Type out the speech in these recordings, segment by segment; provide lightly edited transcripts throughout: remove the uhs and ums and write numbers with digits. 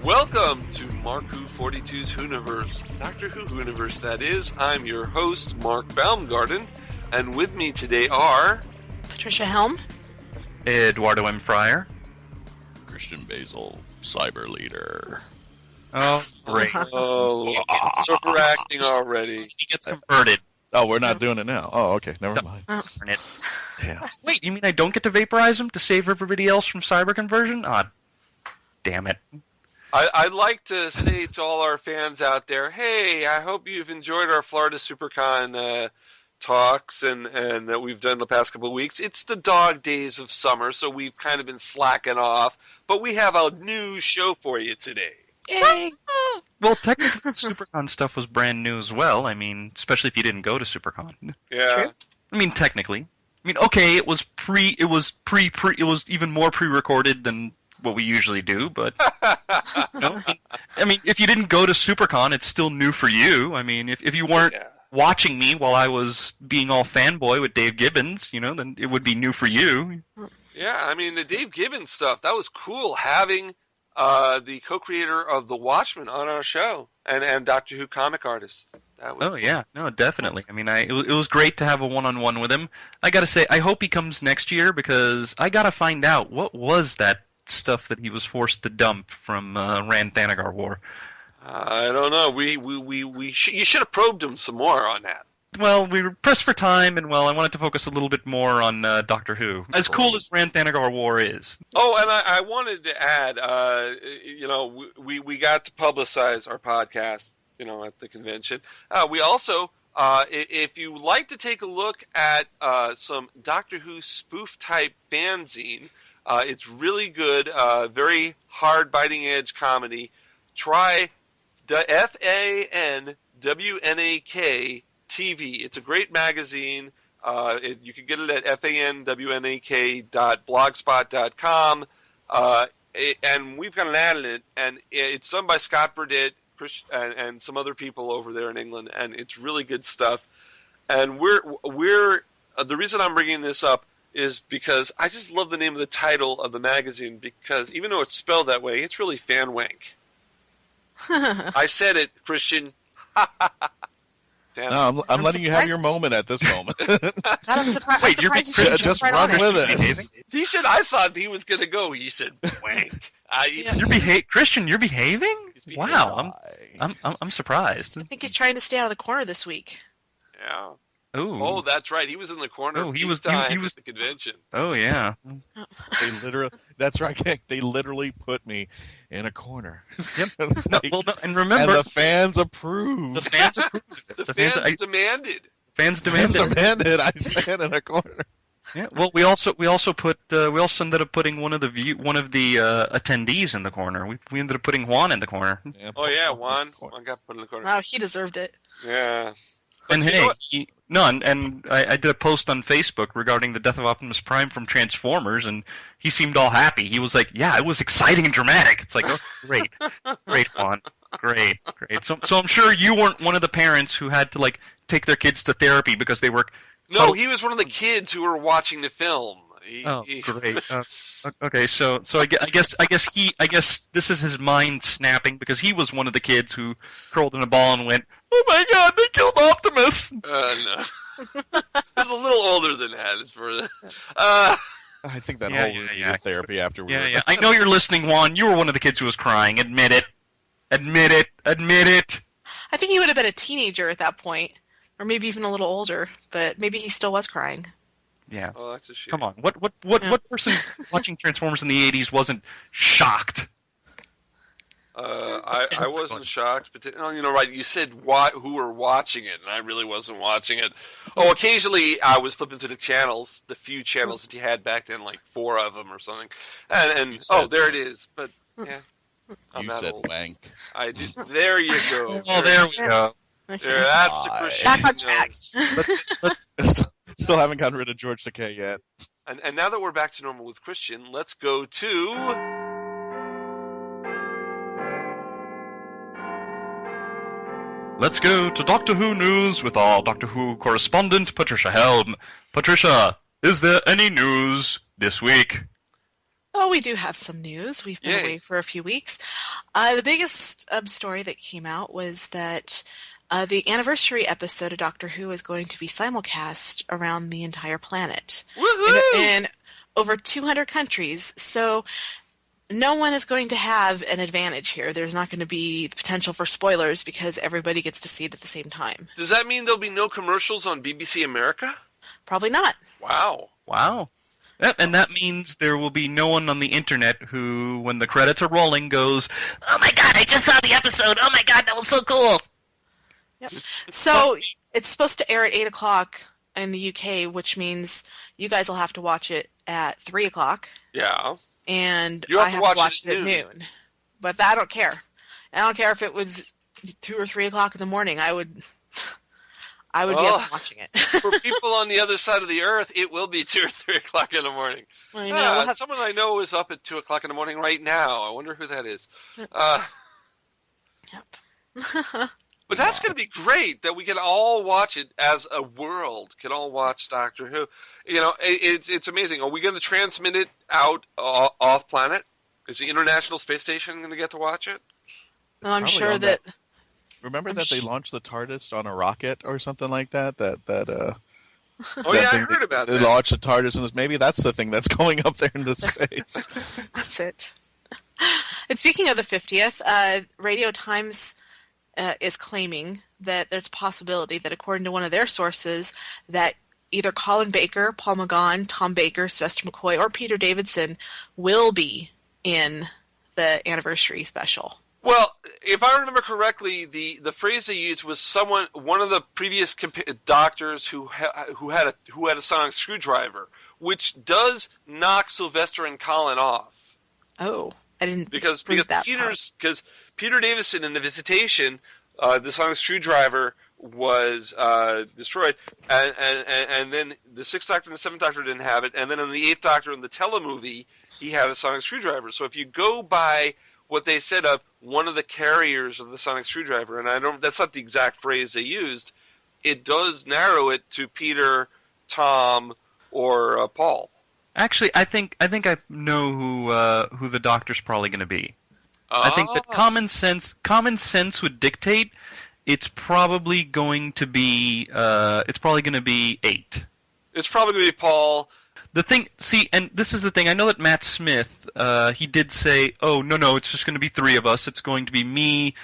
Welcome to Mark WHO42's WHOniverse, Doctor Who WHOniverse, that is. I'm your host, Mark Baumgarten, and with me today are... Trish Helm, Eduardo M Freyre, Christian Basel, cyber leader. Oh, great. Oh, overacting already. He gets converted. Oh, we're not doing it now. Oh, okay, never mind. Darn it. Yeah. Wait, you mean I don't get to vaporize him to save everybody else from cyber conversion? Ah, damn it. I'd like to say to all our fans out there, hey, I hope you've enjoyed our Florida SuperCon talks and that we've done the past couple of weeks. It's the dog days of summer, so we've kind of been slacking off, but we have a new show for you today. yay! Well, technically, SuperCon stuff was brand new as well. I mean, especially if you didn't go to SuperCon. Yeah. True. I mean, technically. I mean, okay, it was even more pre-recorded than what we usually do, but no, I mean, if you didn't go to SuperCon, it's still new for you. I mean, if you weren't watching me while I was being all fanboy with Dave Gibbons, then it would be new for you. Yeah, I mean, the Dave Gibbons stuff, that was cool, having the co-creator of The Watchmen on our show, and Doctor Who comic artist. That was yeah, no, definitely. I mean, it was great to have a one-on-one with him. I gotta say, I hope he comes next year, because I gotta find out, what was that stuff that he was forced to dump from Rand Thanagar War? I don't know. You should have probed him some more on that. Well, we were pressed for time, and I wanted to focus a little bit more on Doctor Who. As cool as Rand Thanagar War is. Oh, and I wanted to add, we got to publicize our podcast, at the convention. We also, if you like to take a look at some Doctor Who spoof-type fanzine, it's really good, very hard, biting-edge comedy. Try FANWNAK TV. It's a great magazine. You can get it at fanwnak.blogspot.com. And we've got an ad in it, and it's done by Scott Burdett and some other people over there in England, and it's really good stuff. And we're the reason I'm bringing this up is because I just love the name of the title of the magazine, because even though it's spelled that way, it's really fanwank. I said it, Christian. No, I'm letting you have your moment at this moment. I'm surprised. Wait, you're just run with it. He said, I thought he was going to go. He said, wank. Christian, you're behaving? Wow, I'm surprised. I think he's trying to stay out of the corner this week. Yeah. Ooh. Oh, that's right. He was in the corner. Oh, he was at the convention. Oh, yeah. That's right. They literally put me in a corner. Yep. And remember, and the fans approved. The fans approved. The fans demanded. Fans demanded. I stand in a corner. Yeah. Well, we also ended up putting one of the attendees in the corner. We ended up putting Juan in the corner. Yeah, Juan got put in the corner. Wow, he deserved it. Yeah. And hey, I did a post on Facebook regarding the death of Optimus Prime from Transformers, and he seemed all happy. He was like, "Yeah, it was exciting and dramatic." It's like, oh, great, Juan, great. So I'm sure you weren't one of the parents who had to take their kids to therapy because they were. No, he was one of the kids who were watching the film. Great. Okay, so I guess this is his mind snapping, because he was one of the kids who curled in a ball and went, "Oh my God, they killed Optimus!" No, he's a little older than that. I think that holds your therapy afterwards. Yeah. I know you're listening, Juan. You were one of the kids who was crying. Admit it. I think he would have been a teenager at that point, or maybe even a little older. But maybe he still was crying. Yeah. Oh, that's a shame. Come on. What person watching Transformers in the 80s wasn't shocked? I wasn't shocked, but right? You said who were watching it, and I really wasn't watching it. Oh, occasionally I was flipping through the channels, the few channels that you had back then, like 4 of them or something, and there it is. But yeah, you said old. wank. I did. There you go. Oh, there we go. There, that's the Christian. Back on track. Still haven't gotten rid of George Takei yet. And now that we're back to normal with Christian, let's go to... Let's go to Doctor Who news with our Doctor Who correspondent, Patricia Helm. Patricia, is there any news this week? Oh, we do have some news. We've been away for a few weeks. The biggest story that came out was that the anniversary episode of Doctor Who is going to be simulcast around the entire planet. Woohoo! In over 200 countries. So no one is going to have an advantage here. There's not going to be the potential for spoilers because everybody gets to see it at the same time. Does that mean there'll be no commercials on BBC America? Probably not. Wow. Yep, and that means there will be no one on the internet who, when the credits are rolling, goes, "Oh my god, I just saw the episode! Oh my god, that was so cool!" Yep. So it's supposed to air at 8 o'clock in the UK, which means you guys will have to watch it at 3 o'clock. Yeah. And You have I to have watch to watch it it at noon. But I don't care. I don't care if it was 2 or 3 o'clock in the morning. I would be up watching it. For people on the other side of the earth, it will be 2 or 3 o'clock in the morning. I know. Someone I know is up at 2 o'clock in the morning right now. I wonder who that is. Yep. But that's going to be great that we can all watch it as a world. Can all watch Doctor Who. You know, it's amazing. Are we going to transmit it out off planet? Is the International Space Station going to get to watch it? Well, I'm Probably sure that. Remember that they launched the TARDIS on a rocket or something like that? Oh yeah, I heard about They that. launched the TARDIS, and maybe that's the thing that's going up there into space. That's it. And speaking of the 50th, Radio Times is claiming that there's a possibility that, according to one of their sources, that either Colin Baker, Paul McGann, Tom Baker, Sylvester McCoy, or Peter Davison will be in the anniversary special. Well, if I remember correctly, the phrase they used was one of the previous doctors who had a sonic screwdriver, which does knock Sylvester and Colin off. Oh, I didn't because that Peter Davison in the Visitation, the sonic screwdriver was destroyed, and then the Sixth Doctor and the Seventh Doctor didn't have it, and then in the Eighth Doctor in the telemovie, he had a sonic screwdriver. So if you go by what they said of one of the carriers of the sonic screwdriver, and that's not the exact phrase they used, it does narrow it to Peter, Tom, or Paul. Actually, I think I know who the Doctor's probably going to be. I think that common sense would dictate it's probably going to be 8. It's probably going to be Paul. The thing, and this is the thing. I know that Matt Smith, he did say, "Oh no, it's just going to be 3 of us. It's going to be me,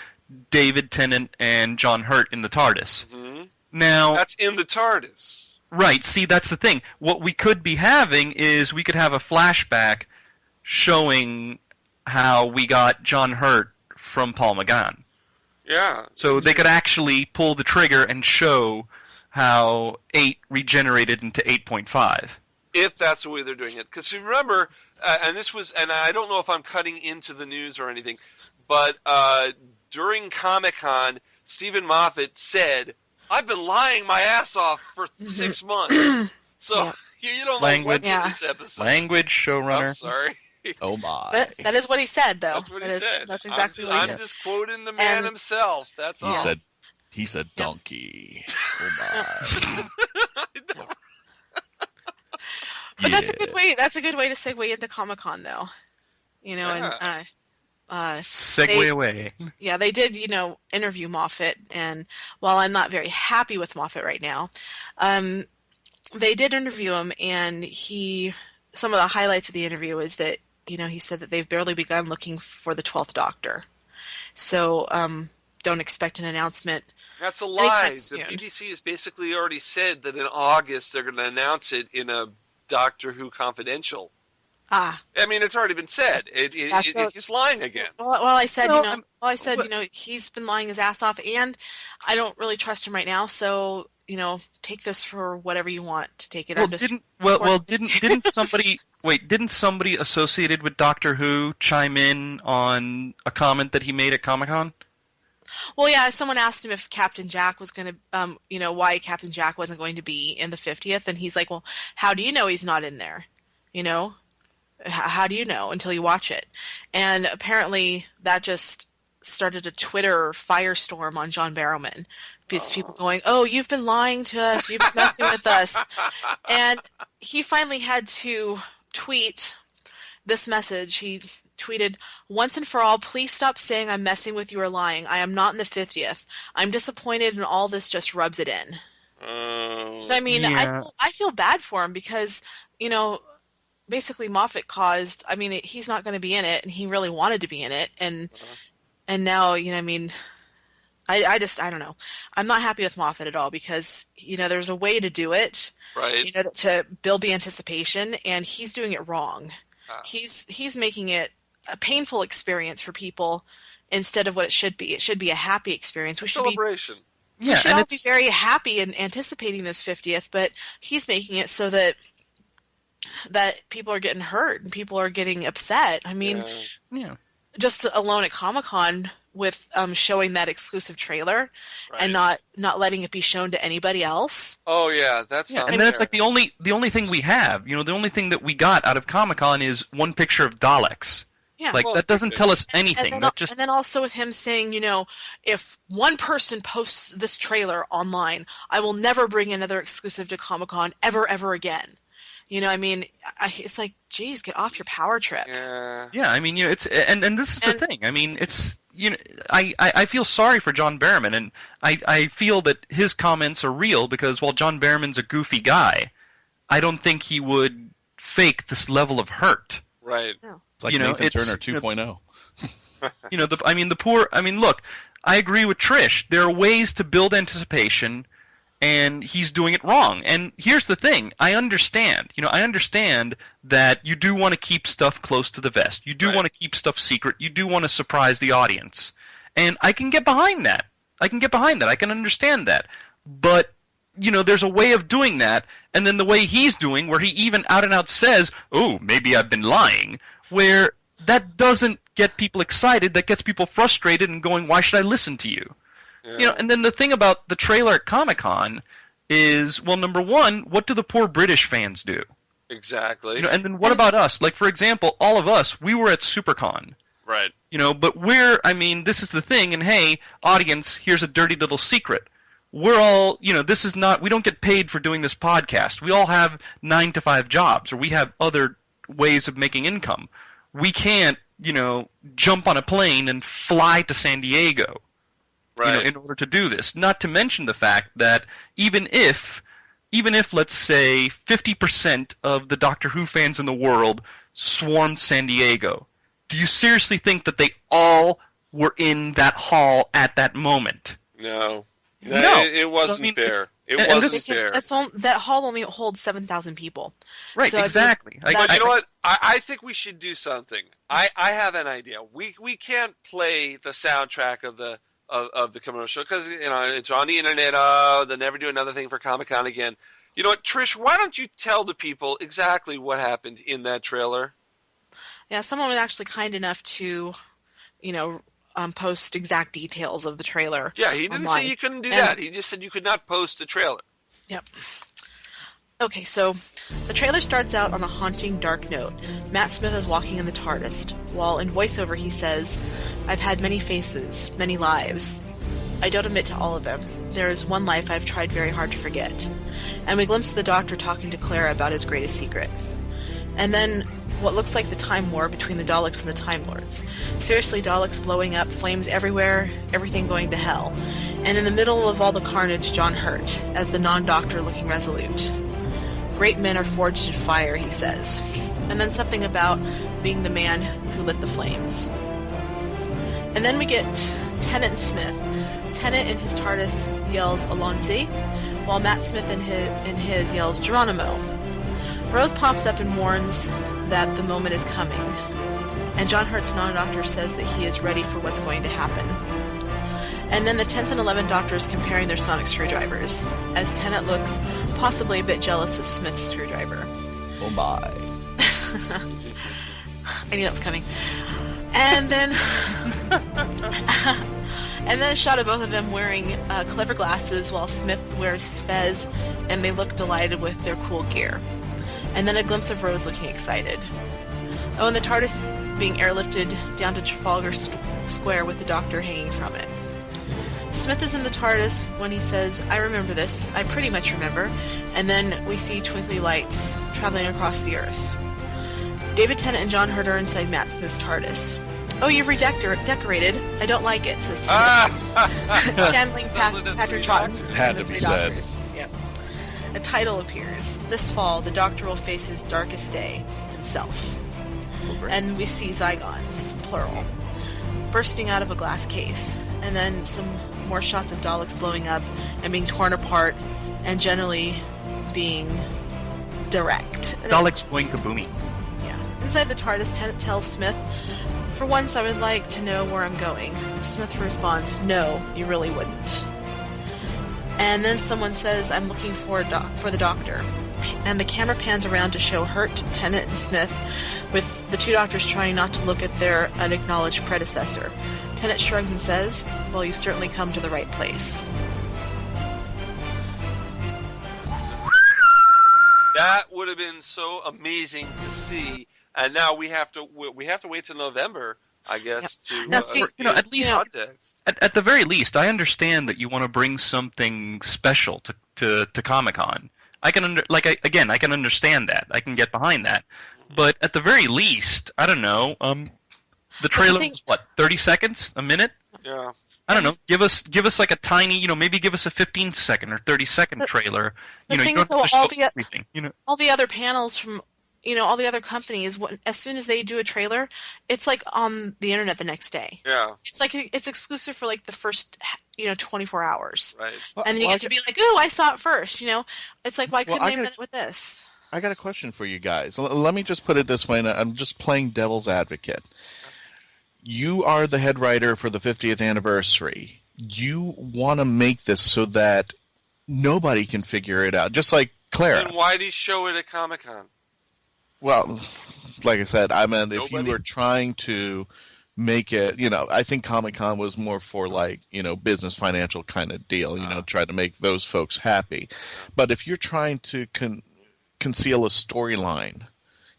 David Tennant, and John Hurt in the TARDIS." Mm-hmm. Now that's in the TARDIS. Right. See, that's the thing. What we could be having is we could have a flashback showing how we got John Hurt from Paul McGann. Yeah. So they could actually pull the trigger and show how 8 regenerated into 8.5. If that's the way they're doing it. Because you remember, and I don't know if I'm cutting into the news or anything, but during Comic-Con, Stephen Moffat said, "I've been lying my ass off for 6 months." So you don't Language, this episode. Language, showrunner. I'm sorry. Oh my! But that is what he said, though. That's what he said. That's exactly what he said. I'm just quoting the man himself. That's all. He said donkey. Oh my! But that's a good way. That's a good way to segue into Comic-Con, though. You know, and segue away. Yeah, they did, interview Moffat, and while I'm not very happy with Moffat right now, they did interview him, and some of the highlights of the interview is that, he said that they've barely begun looking for the 12th Doctor. So, don't expect an announcement. That's a lie. The soon. BBC has basically already said that in August they're going to announce it in a Doctor Who Confidential. I mean, it's already been said. He's lying again. Well, I said, he's been lying his ass off, and I don't really trust him right now. So, take this for whatever you want to take it. Didn't somebody associated with Doctor Who chime in on a comment that he made at Comic-Con? Well, yeah, someone asked him if Captain Jack was going to, why Captain Jack wasn't going to be in the 50th, and he's like, well, how do you know he's not in there? How do you know until you watch it? And apparently that just started a Twitter firestorm on John Barrowman. Because people going, "Oh, you've been lying to us. You've been messing with us." And he finally had to tweet this message. He tweeted, "Once and for all, please stop saying I'm messing with you or lying. I am not in the 50th. I'm disappointed and all this just rubs it in." So, I mean, Yeah. I feel bad for him because, basically Moffat caused, he's not going to be in it, and he really wanted to be in it, and now, I don't know. I'm not happy with Moffat at all because, there's a way to do it, Right. To build the anticipation, and he's doing it wrong. He's making it a painful experience for people instead of what it should be. It should be a happy experience. We should Celebration. we should all be very happy and anticipating this 50th, but he's making it so that people are getting hurt and people are getting upset. I mean, just alone at Comic-Con with showing that exclusive trailer and not letting it be shown to anybody else. Oh yeah, that's and then it's like the only thing we have. The only thing that we got out of Comic-Con is one picture of Daleks. Yeah. That doesn't tell us anything. And then also with him saying, if one person posts this trailer online, I will never bring another exclusive to Comic-Con ever again. It's like, geez, get off your power trip. Yeah. Yeah, it's and this is the thing. It's I feel sorry for John Barrowman, and I feel that his comments are real because while John Barrowman's a goofy guy, I don't think he would fake this level of hurt. Right. No. It's like Nathan Turner 2.0. Look, I agree with Trish. There are ways to build anticipation, and he's doing it wrong. And here's the thing. I understand. I understand that you do want to keep stuff close to the vest. You do want to keep stuff secret. You do want to surprise the audience. And I can get behind that. I can understand that. But, there's a way of doing that. And then the way he's doing, where he even out and out says, "Oh, maybe I've been lying," where that doesn't get people excited. That gets people frustrated and going, "Why should I listen to you?" Yeah. And then the thing about the trailer at Comic-Con is, well, number one, what do the poor British fans do? Exactly. And then what about us? Like, for example, all of us, we were at SuperCon. Right. But this is the thing, and hey, audience, here's a dirty little secret. We're all, this is not, we don't get paid for doing this podcast. We all have 9-to-5 jobs, or we have other ways of making income. We can't, jump on a plane and fly to San Diego. Right. In order to do this. Not to mention the fact that even if let's say 50% of the Doctor Who fans in the world swarmed San Diego, do you seriously think that they all were in that hall at that moment? No. No. It wasn't fair. It and wasn't fair. That hall only holds 7,000 people. Right, so exactly. But you know what? I think we should do something. I have an idea. We can't play the soundtrack of the commercial because it's on the internet. They'll never do another thing for Comic-Con again. You know what, Trish? Why don't you tell the people exactly what happened in that trailer? Yeah, someone was actually kind enough to, post exact details of the trailer. Yeah, he didn't say you couldn't do that. He just said you could not post the trailer. Yep. Okay, so the trailer starts out on a haunting, dark note. Matt Smith is walking in the TARDIS, while in voiceover he says, "I've had many faces, many lives. I don't admit to all of them. There is one life I've tried very hard to forget." And we glimpse the Doctor talking to Clara about his greatest secret. And then what looks like the time war between the Daleks and the Time Lords. Seriously, Daleks blowing up, flames everywhere, everything going to hell. And in the middle of all the carnage, John Hurt, as the non-Doctor looking resolute. "Great men are forged in fire," he says. And then something about being the man who lit the flames. And then we get Tennant and Smith. Tennant in his TARDIS yells Alonzi, while Matt Smith in his yells Geronimo. Rose pops up and warns that the moment is coming. And John Hurt's non-Doctor says that he is ready for what's going to happen. And then the 10th and 11th Doctors comparing their sonic screwdrivers, as Tennant looks possibly a bit jealous of Smith's screwdriver. Oh my. I knew that was coming. And then a shot of both of them wearing clever glasses while Smith wears his fez, and they look delighted with their cool gear. And then a glimpse of Rose looking excited. Oh, and the TARDIS being airlifted down to Trafalgar Square with the Doctor hanging from it. Smith is in the TARDIS when he says, "I remember this. I pretty much remember." And then we see twinkly lights traveling across the Earth. David Tennant and John Hurt are inside Matt Smith's TARDIS. "Oh, you've redecorated. I don't like it," says Tennant. Channeling Patrick Troughton's Had The to Three be said. Doctors. Yep. A title appears. This fall, the Doctor will face his darkest day himself. And we see Zygons, plural, bursting out of a glass case. And then some more shots of Daleks blowing up and being torn apart and generally being direct. And Daleks going kaboomy. yeah. Inside the TARDIS, Tennant tells Smith, "For once, I would like to know where I'm going." Smith responds, "No, you really wouldn't." And then someone says, "I'm looking for the Doctor." And the camera pans around to show Hurt, Tennant, and Smith, with the two doctors trying not to look at their unacknowledged predecessor. Tennant shrugs and says, "Well, you've certainly come to the right place." That would have been so amazing to see, and now we have to wait till November, I guess, to Now, see, at least context. at the very least, I understand that you want to bring something special to Comic-Con. I can I can understand that. I can get behind that. But at the very least, I don't know. The trailer was what, 30 seconds, a minute? Yeah. I don't know. Give us like a tiny, maybe give us a 15-second or 30-second trailer. The thing you is, don't have to all show everything. all the other panels from all the other companies, as soon as they do a trailer, it's like on the internet the next day. Yeah. It's like it's exclusive for like the first 24 hours. Right. And then you get to be like, "Oh, I saw it first." It's like, why couldn't they have done it with this? I got a question for you guys. Let me just put it this way, and I'm just playing devil's advocate. You are the head writer for the 50th anniversary. You want to make this so that nobody can figure it out, just like Clara. Then why do you show it at Comic-Con? Well, like I said, I meant if you Nobody? were trying to make it, I think Comic-Con was more for like, business financial kind of deal, try to make those folks happy. But if you're trying to conceal a storyline,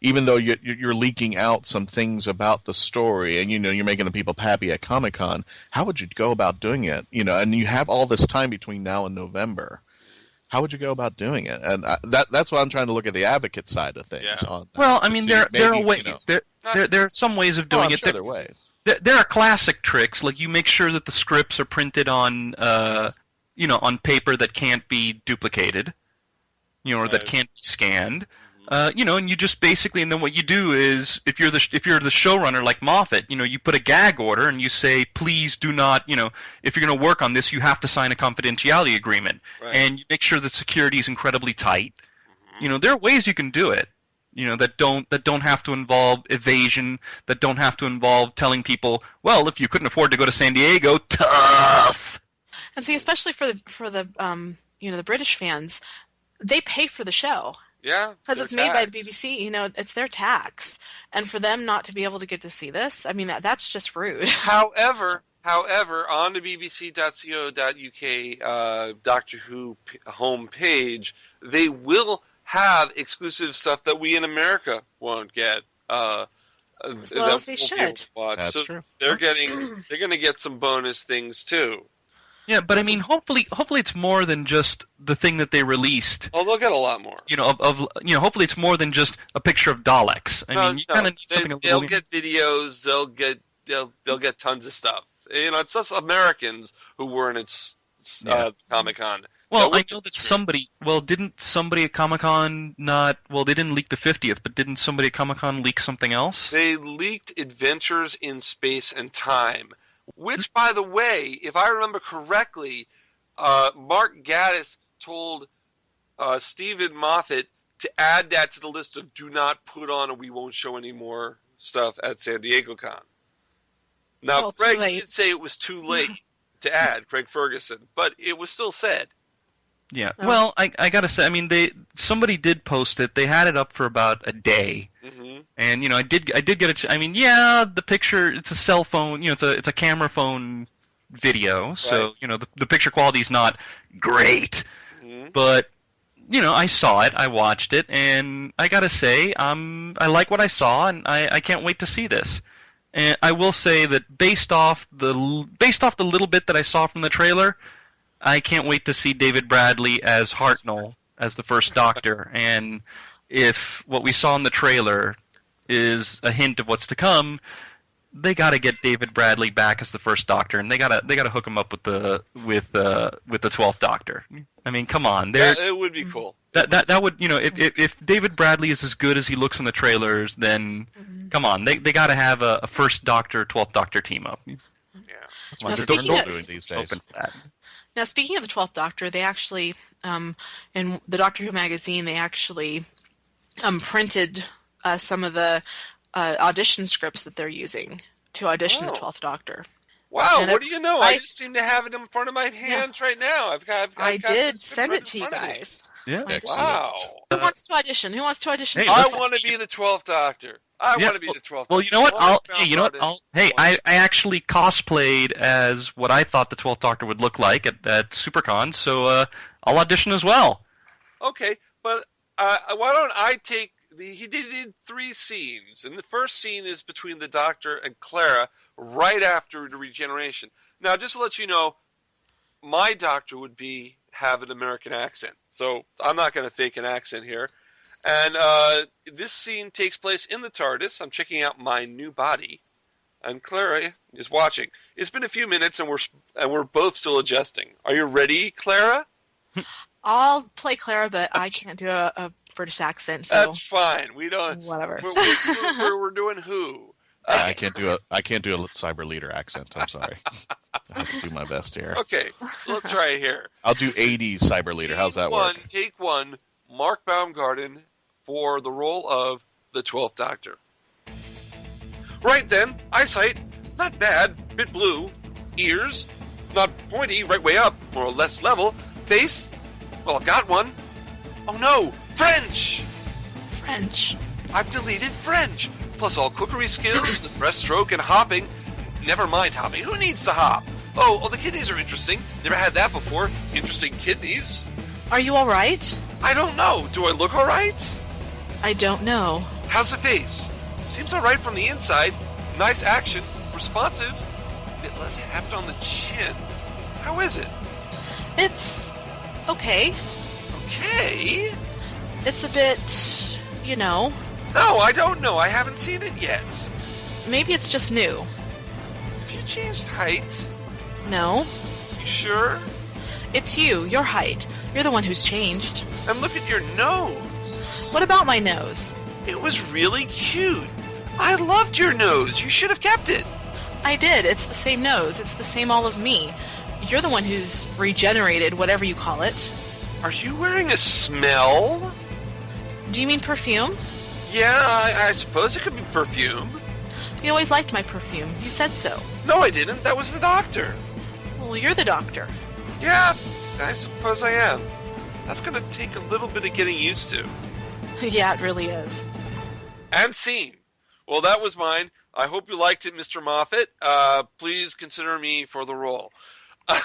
even though you're leaking out some things about the story and, you're making the people happy at Comic-Con, how would you go about doing it? And you have all this time between now and November. How would you go about doing it? And that's why I'm trying to look at the advocate side of things. Yeah. On that, Well, I mean, there are ways. There are some ways of doing I'm it. sure there are ways. There are classic tricks, like you make sure that the scripts are printed on, on paper that can't be duplicated, or that can't be scanned. And you just basically, and then what you do is, if you're the showrunner like Moffat, you put a gag order and you say, please do not, if you're going to work on this, you have to sign a confidentiality agreement, and you make sure that security is incredibly tight. There are ways you can do it, that don't have to involve evasion, that don't have to involve telling people, well, if you couldn't afford to go to San Diego, tough. And see, especially for the the British fans, they pay for the show. Yeah. Because it's made by the BBC, it's their tax. And for them not to be able to get to see this, I mean, that's just rude. However, on the bbc.co.uk Doctor Who homepage, they will have exclusive stuff that we in America won't get. As well as they should. That's true. They're going to get some bonus things too. Yeah, but I mean, hopefully it's more than just the thing that they released. Oh, they'll get a lot more. Hopefully it's more than just a picture of Daleks. I mean, you kind of need something. They'll get videos. They'll get tons of stuff. It's us Americans who weren't at Comic-Con. Well, I know that somebody. Well, didn't somebody at Comic-Con not? Well, they didn't leak the 50th, but didn't somebody at Comic-Con leak something else? They leaked Adventures in Space and Time. Which, by the way, if I remember correctly, Mark Gatiss told Stephen Moffat to add that to the list of do not put on or we won't show any more stuff at San Diego Con. Now, Craig did say it was too late to add, Craig Ferguson, but it was still said. Yeah. Oh. Well, I gotta say, I mean, somebody did post it. They had it up for about a day, and I did get I mean, yeah, the picture, it's a cell phone, it's a camera phone video, so the picture quality is not great, but I saw it, I watched it, and I gotta say, I like what I saw, and I can't wait to see this. And I will say that based off the little bit that I saw from the trailer, I can't wait to see David Bradley as Hartnell, as the first Doctor. And if what we saw in the trailer is a hint of what's to come, they got to get David Bradley back as the first Doctor, and they got to hook him up with the 12th Doctor. I mean, come on, it would be cool. That would, if David Bradley is as good as he looks in the trailers, then come on, they got to have a first Doctor, 12th Doctor team up. Yeah, Now, speaking of the 12th Doctor, they actually, in the Doctor Who magazine, they actually printed some of the audition scripts that they're using to audition the 12th Doctor. Wow, And what do you know? I just seem to have it in front of my hands right now. I did send it to you guys. Yeah. Wow. Who wants to audition? Hey, I want to be the 12th Doctor. I want to be the 12th Doctor. Well, you know what? I actually cosplayed as what I thought the 12th Doctor would look like at SuperCon, so I'll audition as well. Okay, but why don't I take he did 3 scenes, and the first scene is between the Doctor and Clara right after the regeneration. Now, just to let you know, my Doctor would have an American accent, so I'm not going to fake an accent here. And this scene takes place in the TARDIS. I'm checking out my new body, and Clara is watching. It's been a few minutes, and we're both still adjusting. Are you ready, Clara? I'll play Clara, but I can't do a British accent. So that's fine. We don't. Whatever. We're doing Who. I can't do a cyber leader accent. I'm sorry. I have to do my best here. Okay, so let's try it here. I'll do 80s cyber leader. How's that work? Take one. Mark Baumgarten for the role of the 12th Doctor. Right then, eyesight, not bad, bit blue. Ears, not pointy, right way up, more or less level. Face, well, I've got one. Oh no, French! French. I've deleted French, plus all cookery skills, the breaststroke, and hopping. Never mind hopping, who needs to hop? Oh, the kidneys are interesting. Never had that before. Interesting kidneys. Are you all right? I don't know. Do I look all right? I don't know. How's the face? Seems all right from the inside. Nice action. Responsive. Bit less heft on the chin. How is it? It's okay. Okay? It's a bit, No, I don't know. I haven't seen it yet. Maybe it's just new. Have you changed height? No. You sure? It's you, your height. You're the one who's changed. And look at your nose. What about my nose? It was really cute. I loved your nose. You should have kept it. I did. It's the same nose. It's the same all of me. You're the one who's regenerated, whatever you call it. Are you wearing a smell? Do you mean perfume? Yeah, I suppose it could be perfume. You always liked my perfume. You said so. No, I didn't. That was the Doctor. Well, you're the Doctor. Yeah, I suppose I am. That's going to take a little bit of getting used to. Yeah, it really is. And scene. Well, that was mine. I hope you liked it, Mr. Moffat. Please consider me for the role. Why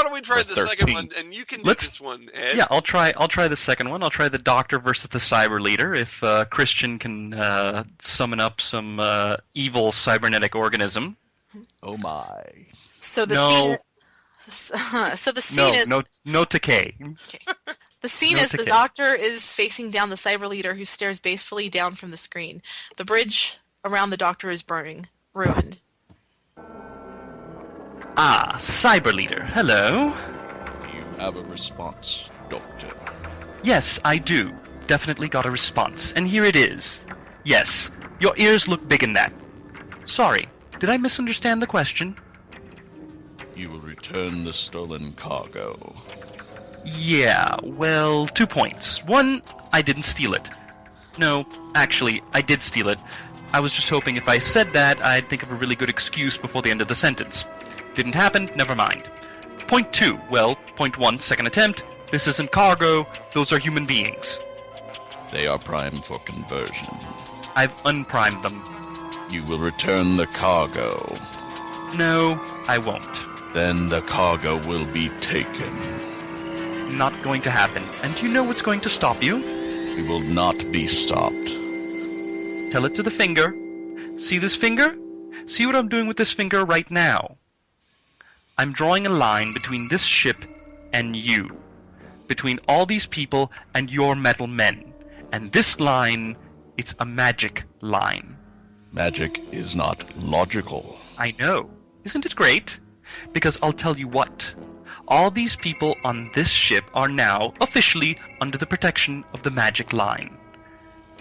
don't we try the second one, and you can do this one, Ed. Yeah, I'll try the second one. I'll try the Doctor versus the Cyber Leader. If Christian can summon up some evil cybernetic organism. Oh my! So the scene. So the scene is no decay. Okay. The scene is the Doctor is facing down the Cyber Leader, who stares basefully down from the screen. The bridge around the Doctor is ruined. Ah, Cyber Leader, hello. You have a response, Doctor. Yes, I do. Definitely got a response, and here it is. Yes, your ears look big in that. Sorry, did I misunderstand the question? You will return the stolen cargo. Yeah, well, 2 points. 1, I didn't steal it. No, actually, I did steal it. I was just hoping if I said that, I'd think of a really good excuse before the end of the sentence. Didn't happen, never mind. Point 2, well, point 1, second attempt. This isn't cargo, those are human beings. They are primed for conversion. I've unprimed them. You will return the cargo. No, I won't. Then the cargo will be taken. Not going to happen. And do you know what's going to stop you? You will not be stopped. Tell it to the finger. See this finger? See what I'm doing with this finger right now. I'm drawing a line between this ship and you. Between all these people and your metal men. And this line, it's a magic line. Magic is not logical. I know. Isn't it great? Because I'll tell you what. All these people on this ship are now officially under the protection of the magic line.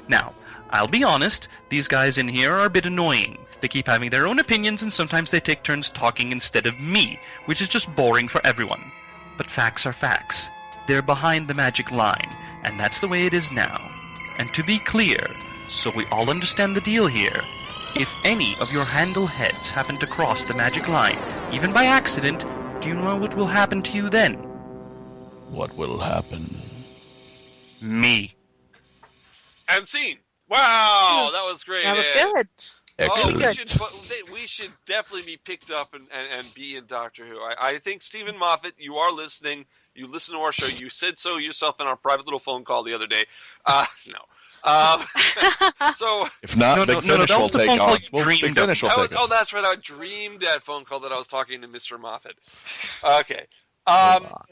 Now, I'll be honest, these guys in here are a bit annoying. They keep having their own opinions and sometimes they take turns talking instead of me, which is just boring for everyone. But facts are facts. They're behind the magic line, and that's the way it is now. And to be clear, so we all understand the deal here, if any of your handle heads happen to cross the magic line, even by accident, do you know what will happen to you then? What will happen? Me. And scene. Wow, that was great. That was Ed. good. Excellent. We should definitely be picked up and be in Doctor Who. I think Stephen Moffat, you are listening. You listen to our show. You said so yourself in our private little phone call the other day. No. So If not, Big Finish that will was the take phone call off. you Well, Big dreamed of. Finish will take us. that's right. I dreamed that phone call that I was talking to Mr. Moffat. Okay. But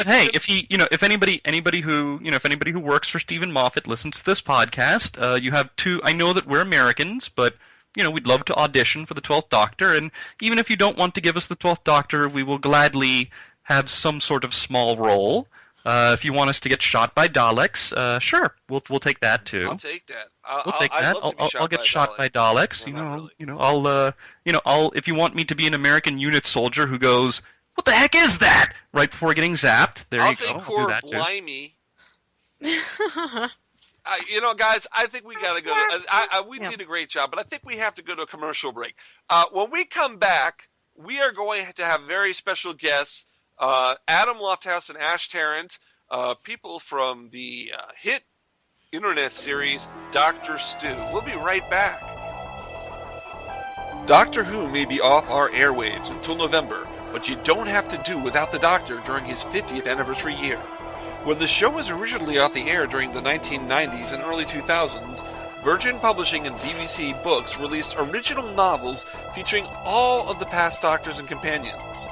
hey, if anybody who works for Stephen Moffat listens to this podcast, you have two. I know that we're Americans, but we'd love to audition for the 12th Doctor, and even if you don't want to give us the 12th Doctor, we will gladly have some sort of small role. If you want us to get shot by Daleks, sure, we'll take that too. I'll take that. We'll take that. I'll get shot by Daleks. Really. I'll if you want me to be an American unit soldier who goes, "What the heck is that?" right before getting zapped. There you go. I'll I'll do say that too. Blimey. Guys, I think we got to go. We did a great job, but I think we have to go to a commercial break. When we come back, we are going to have very special guests, Adam Lofthouse and Ash Tarrant, people from the hit internet series Dr. Stu. We'll be right back. Doctor Who may be off our airwaves until November, but you don't have to do without the Doctor during his 50th anniversary year. When the show was originally off the air during the 1990s and early 2000s, Virgin Publishing and BBC Books released original novels featuring all of the past Doctors and companions.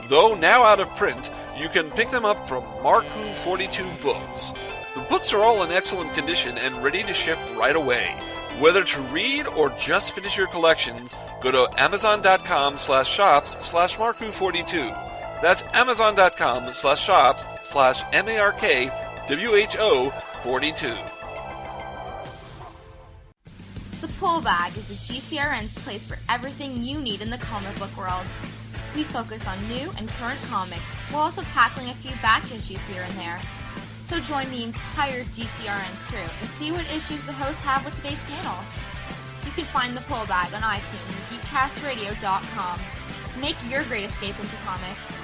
Though now out of print, you can pick them up from markwho42 Books. The books are all in excellent condition and ready to ship right away. Whether to read or just finish your collections, go to amazon.com/shops/markwho42. That's amazon.com/shops/markwho42. The Pull Bag is the GCRN's place for everything you need in the comic book world. We focus on new and current comics, while also tackling a few back issues here and there. So join the entire GCRN crew and see what issues the hosts have with today's panels. You can find the Pull Bag on iTunes and geekcastradio.com. Make your great escape into comics.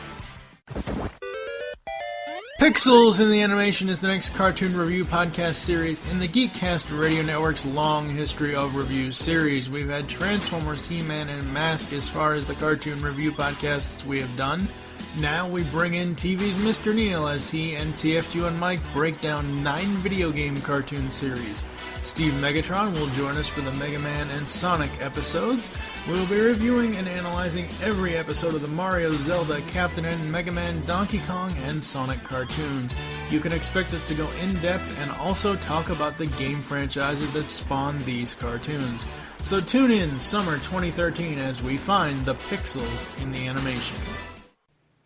Pixels in the Animation is the next cartoon review podcast series in the Geekcast Radio Network's long history of review series. We've had Transformers, He-Man, and Mask as far as the cartoon review podcasts we have done. Now we bring in TV's Mr. Neil as he and TFG and Mike break down 9 video game cartoon series. Steve Megatron will join us for the Mega Man and Sonic episodes. We'll be reviewing and analyzing every episode of the Mario, Zelda, Captain N, Mega Man, Donkey Kong, and Sonic cartoons. You can expect us to go in-depth and also talk about the game franchises that spawned these cartoons. So tune in summer 2013 as we find the pixels in the animation.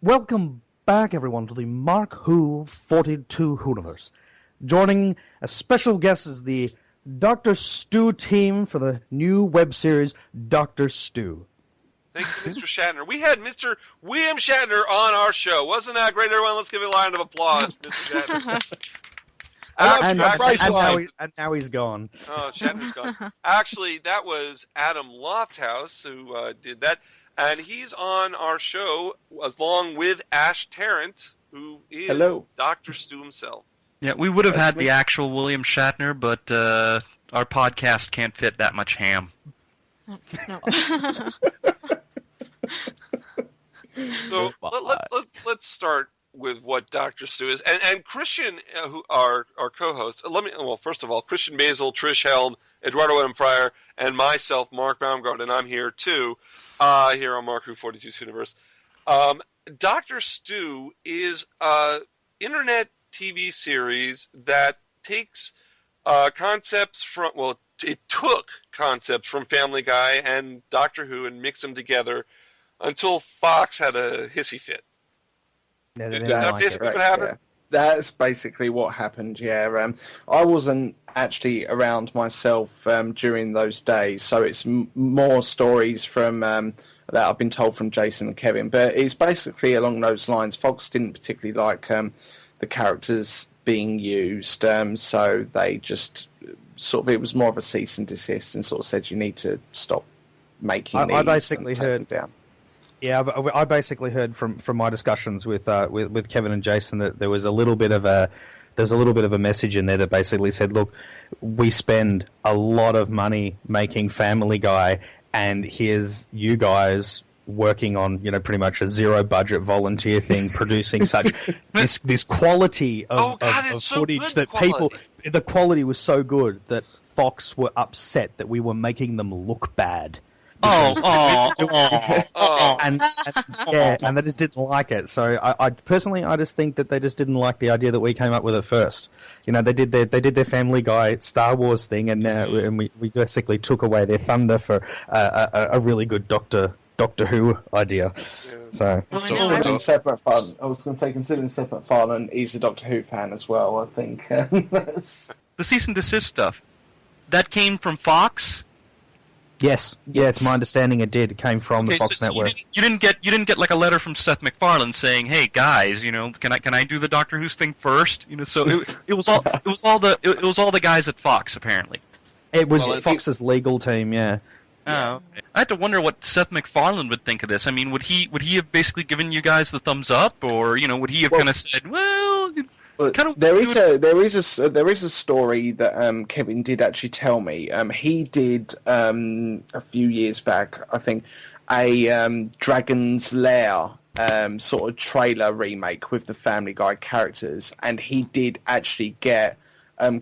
Welcome back, everyone, to the Mark Who42 WHOniverse. Joining a special guest is the Dr. Stu team for the new web series Dr. Stu. Thank you, Mr. Shatner. We had Mr. William Shatner on our show. Wasn't that great, everyone? Let's give a round of applause, Mr. Shatner. And now he's gone. Oh, Shatner's gone. Actually, that was Adam Lofthouse who did that. And he's on our show along with Ash Tarrant, who is Dr. Stu himself. Yeah, we would have had the actual William Shatner, but our podcast can't fit that much ham. No. So let's start with what Dr. Stu is. And Christian, who our co-host, first of all, Christian Basel, Trish Helm, Eduardo M Freyre, and myself, Mark Baumgarten, I'm here too, here on Mark WHO42's WHOniverse. Dr. Stu is an internet TV series that takes concepts from, well, it took concepts from Family Guy and Doctor Who and mixed them together until Fox had a hissy fit. Yeah, they Is didn't that like basically it. what happened? Yeah. That's basically what happened, yeah. I wasn't actually around myself during those days, so it's more stories from that I've been told from Jason and Kevin, but it's basically along those lines. Fox didn't particularly like the characters being used, so they just sort of, it was more of a cease and desist and sort of said you need to stop making these. I basically and take heard them down. Yeah, I basically heard from my discussions with Kevin and Jason that there was a little bit of a message in there that basically said, look, we spend a lot of money making Family Guy, and here's you guys working on, you know, pretty much a zero budget volunteer thing, producing such this quality of so footage good that quality. the quality was so good that Fox were upset that we were making them look bad. And they just didn't like it. So I personally, I just think that they just didn't like the idea that we came up with at first. You know, they did their Family Guy Star Wars thing, and we basically took away their thunder for a really good Doctor Who idea. Yeah. So Considering separate fun, I was going to say, considering separate fun, and he's a Doctor Who fan as well. I think that's... The cease and desist stuff, that came from Fox. yes, yeah, it's my understanding it did. It came from the Fox so network. You didn't get like a letter from Seth MacFarlane saying, "Hey guys, you know, can I do the Doctor Who's thing first?" You know, so it was all the guys at Fox apparently. It was Fox's legal team, yeah. Oh, okay. I had to wonder what Seth MacFarlane would think of this. I mean, would he have basically given you guys the thumbs up, or you know, would he have kind of said, "Well"? There is a story that Kevin did actually tell me. He did a few years back, I think, a Dragon's Lair sort of trailer remake with the Family Guy characters, and he did actually get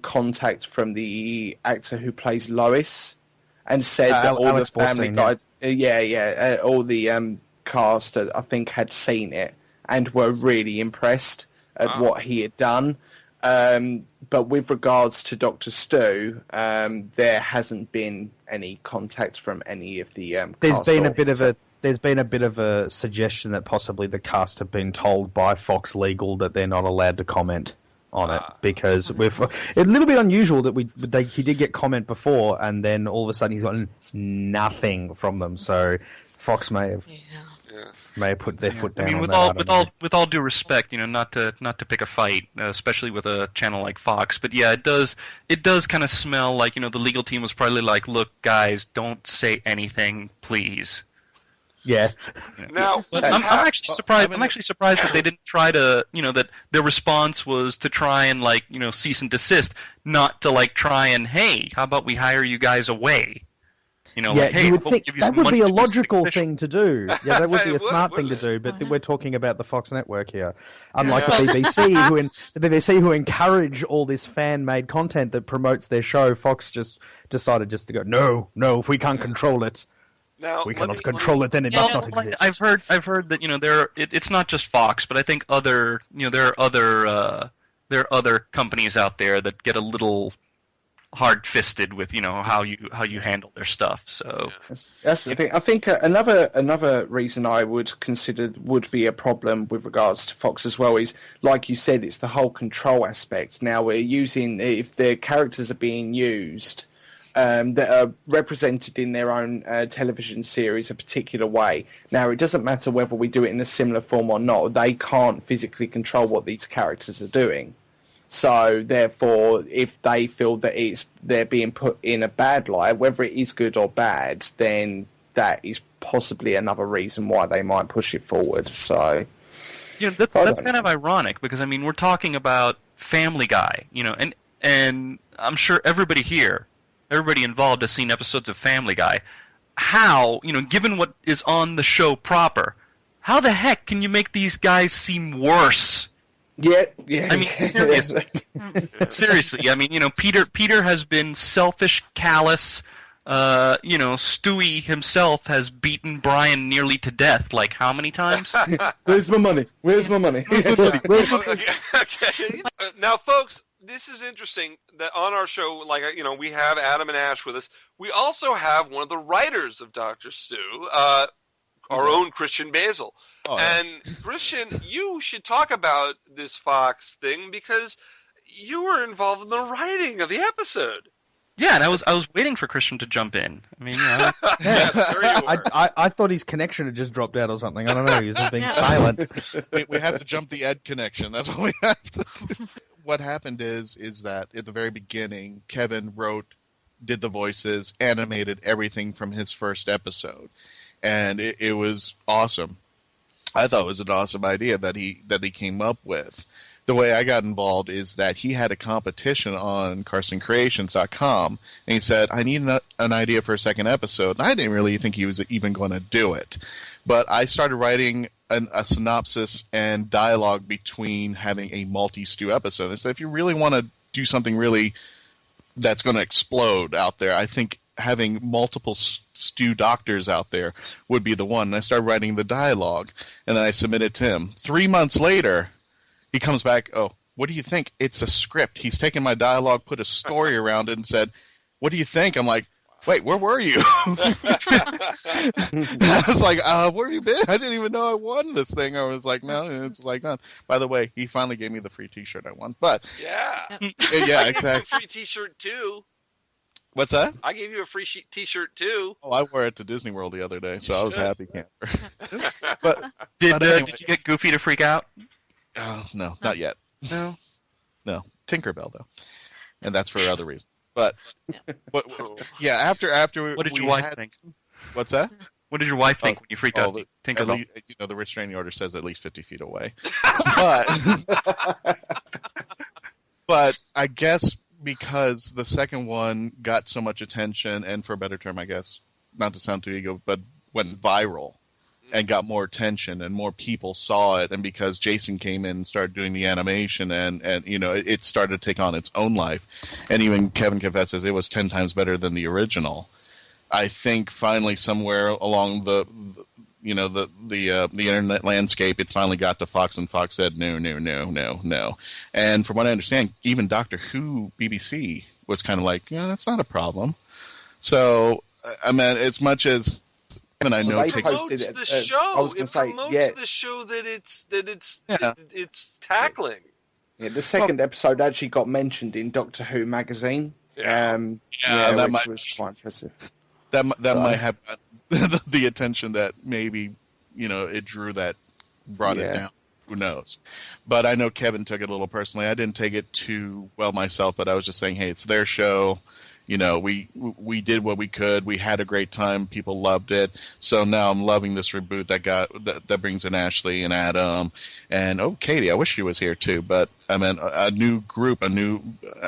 contact from the actor who plays Lois, and said that all Alex the Family Borstein, Guy, all the cast, I think, had seen it and were really impressed at what he had done. But with regards to Dr. Stu, there hasn't been any contact from any of the There's cast been a bit of a suggestion that possibly the cast have been told by Fox Legal that they're not allowed to comment on it, because it's a little bit unusual that he did get comment before, and then all of a sudden he's gotten nothing from them. So Fox may have put their foot down. I mean, on with all due respect, you know, not to pick a fight, especially with a channel like Fox, but yeah, it does kind of smell like, you know, the legal team was probably like, look, guys, don't say anything, please. Yeah. Now, I'm actually surprised. I'm actually surprised that they didn't try to, you know, that their response was to try and, like, you know, cease and desist, not to like try and, hey, how about we hire you guys away? You know, yeah, like, hey, you would we'll think give you that some would money be a to do something logical official. thing to do. Yeah, that would be It a smart thing to wouldn't do. But we're talking about the Fox network here, unlike the BBC, who encourage all this fan-made content that promotes their show. Fox just decided just to go, no, if we can't control it, now we cannot control it, then it must not exist. I've heard that, you know, it's not just Fox, but I think there are other companies out there that get a little hard-fisted with, you know, how you handle their stuff. So that's the thing. I think another reason I would consider would be a problem with regards to Fox as well is, like you said, it's the whole control aspect. Now we're using, if the characters are being used that are represented in their own television series a particular way. Now, it doesn't matter whether we do it in a similar form or not. They can't physically control what these characters are doing. So, therefore, if they feel that they're being put in a bad light, whether it is good or bad, then that is possibly another reason why they might push it forward. So, you know, that's kind of ironic, because I mean, we're talking about Family Guy, you know, and I'm sure everybody involved has seen episodes of Family Guy. How, you know, given what is on the show proper, how the heck can you make these guys seem worse? Yeah. I mean, seriously. Seriously. I mean, you know, Peter has been selfish, callous. You know, Stewie himself has beaten Brian nearly to death. Like, how many times? Where's my money? Okay. Now, folks, this is interesting that on our show, like, we have Adam and Ash with us. We also have one of the writers of Dr. Stu, our own Christian Basel. Oh, yeah. And Christian, you should talk about this Fox thing because you were involved in the writing of the episode. Yeah, and I was waiting for Christian to jump in. I mean, I thought his connection had just dropped out or something. I don't know. He was just being silent. We have to jump the Ed connection. That's what we have to. What happened is that at the very beginning, Kevin did the voices, animated everything from his first episode, and it was awesome. I thought it was an awesome idea that he came up with. The way I got involved is that he had a competition on CarsonCreations.com, and he said, I need an idea for a second episode. And I didn't really think he was even going to do it. But I started writing a synopsis and dialogue between having a multi-Stu episode. And so if you really want to do something really that's going to explode out there, I think having multiple Stu doctors out there would be the one. And I started writing the dialogue, and then I submitted to him. 3 months later, he comes back, oh, what do you think? It's a script. He's taken my dialogue, put a story around it, and said, what do you think? I'm like, wait, where were you? I was like, where have you been? I didn't even know I won this thing. I was like, no, it's like, no. By the way, he finally gave me the free T-shirt I won. But yeah, yeah, exactly. A free T-shirt too. What's that? I gave you a free T-shirt too. Oh, I wore it to Disney World the other day, so I was happy camper. Did you get Goofy to freak out? Oh, no, not yet. No. Tinkerbell though, and that's for other reasons. But yeah, after what did your wife think? What's that? What did your wife think when you freaked out? Tinkerbell. The restraining order says at least 50 feet away. But I guess because the second one got so much attention, and for a better term, I guess, not to sound too ego, but went viral and got more attention and more people saw it, and because Jason came in and started doing the animation and it started to take on its own life, and even Kevin confesses it was 10 times better than the original. I think finally somewhere along the internet landscape, it finally got to Fox, and Fox said no. And from what I understand, even Doctor Who BBC was kind of like, yeah, that's not a problem. So I mean, as much as and I know it promotes the show. I was going to say, the show that it's tackling. Yeah, the second episode actually got mentioned in Doctor Who magazine. Which was quite impressive. That might have the attention that maybe it drew, that brought it down. Who knows? But I know Kevin took it a little personally. I didn't take it too well myself, but I was just saying, hey, it's their show. We did what we could. We had a great time. People loved it. So now I'm loving this reboot that brings in Ashley and Adam and Katie. I wish she was here too. But I mean, a new group, a new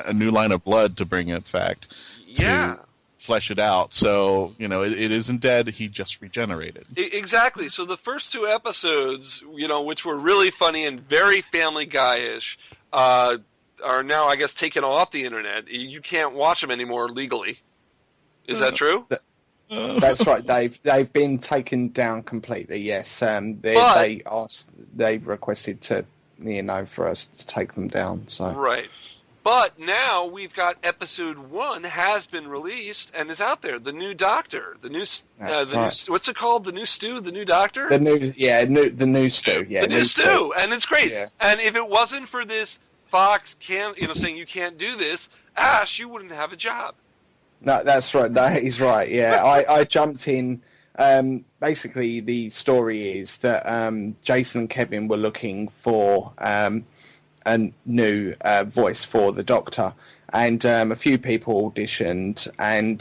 line of blood to bring. In fact, to flesh it out. So it isn't dead. He just regenerated. Exactly. So the first 2 episodes, which were really funny and very Family Guy-ish, are now, I guess, taken off the internet. You can't watch them anymore legally. Is that true? That's right. They've been taken down completely. Yes. They requested to for us to take them down. So right. But now we've got episode 1 has been released and is out there. The new Doctor, the new what's it called? The new Stu, the new Doctor. The new Stu. Yeah, the new Stu, and it's great. Yeah. And if it wasn't for this Fox saying you can't do this, Ash, you wouldn't have a job. No, that's right. That is right. Yeah, I jumped in. Basically, the story is that Jason and Kevin were looking for a new voice for the Doctor, and a few people auditioned, and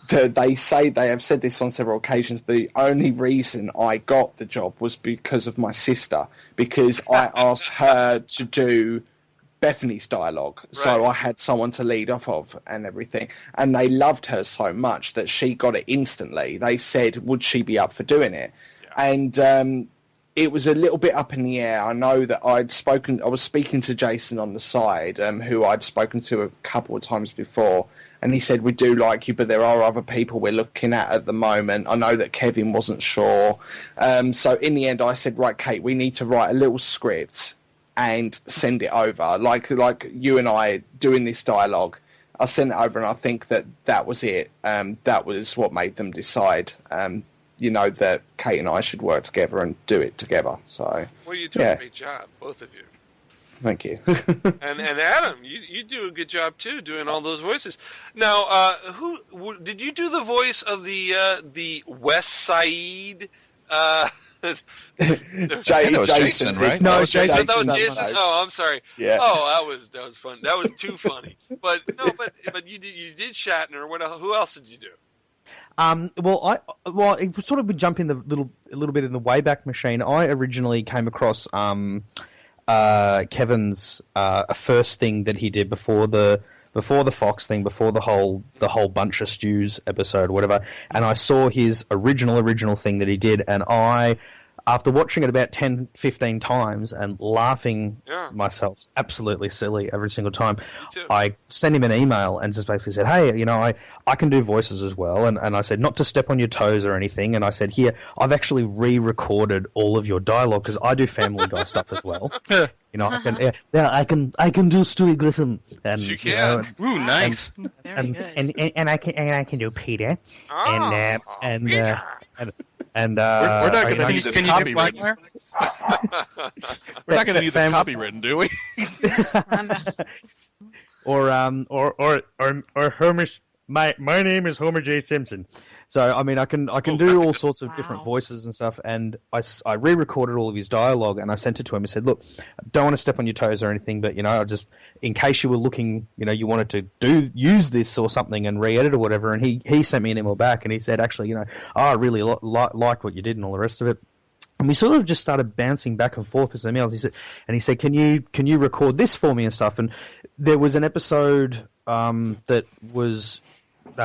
they have said this on several occasions. The only reason I got the job was because of my sister, because I asked her to do Bethany's dialogue, so I had someone to lead off of and everything, and they loved her so much that she got it instantly. They said, would she be up for doing it? And it was a little bit up in the air. I know that I was speaking to Jason on the side, who I'd spoken to a couple of times before, and he said, we do like you, but there are other people we're looking at the moment. I know that Kevin wasn't sure. So in the end, I said, right, Kate, we need to write a little script, and send it over. Like you and I doing this dialogue, I sent it over, and I think that was it. That was what made them decide, that Kate and I should work together and do it together. So, well, you do a great job, both of you. Thank you. and Adam, you do a good job too, doing all those voices. Now, did you do the voice of the West Side? Jason, right? No, Jason. That was Jason. Jason. Oh, I'm sorry. Yeah. Oh, that was fun. That was too funny. But you did Shatner. Who else did you do? It sort of jump in a little bit in the Wayback Machine. I originally came across Kevin's first thing that he did before the Fox thing, before the whole Bunch of Stews episode, whatever. And I saw his original thing that he did, and I, after watching it about 10, 15 times and laughing myself absolutely silly every single time, I sent him an email and just basically said, hey, I can do voices as well. And I said, not to step on your toes or anything. And I said, here, I've actually re-recorded all of your dialogue because I do Family Guy stuff as well. I can do Stewie Griffin. And, you can. Ooh, nice. And I can do Peter. And we're not going to need this copywritten. We're not going to need this copywritten, do we? or Homer. My name is Homer J. Simpson. So I can do all sorts of different voices and stuff. And I re-recorded all of his dialogue and I sent it to him and said, look, don't want to step on your toes or anything, but just in case you were looking, you wanted to use this or something and re-edit or whatever. And he sent me an email back and he said, actually, I really like what you did and all the rest of it. And we sort of just started bouncing back and forth with emails. He said, can you record this for me and stuff? And there was an episode that was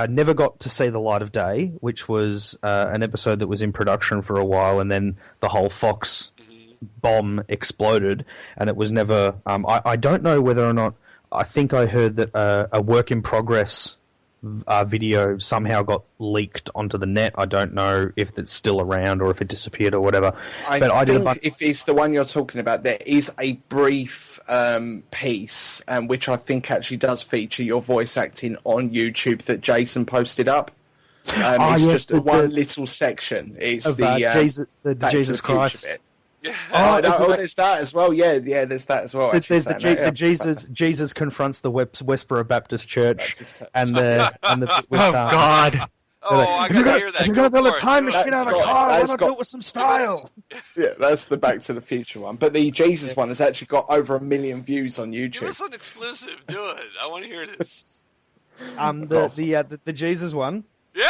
never got to see the light of day, which was an episode that was in production for a while, and then the whole Fox bomb exploded, and it was never. I don't know whether or not. I think I heard that a work in progress video somehow got leaked onto the net. I don't know if it's still around or if it disappeared or whatever. I think if it's the one you're talking about, there is a brief piece, which I think actually does feature your voice acting on YouTube that Jason posted up. It's just one little section. It's the Jesus Christ bit. There's that as well. Yeah, there's that as well. There's the Jesus confronts the Westboro Baptist Church and the with, God. I gotta hear that. If you're gonna build a time machine out of a car, why not do it with some style? Yeah, that's the Back to the Future one. But the Jesus one has actually got over 1 million views on YouTube. Give us an exclusive. Do it. I want to hear this. The Jesus one. Yeah.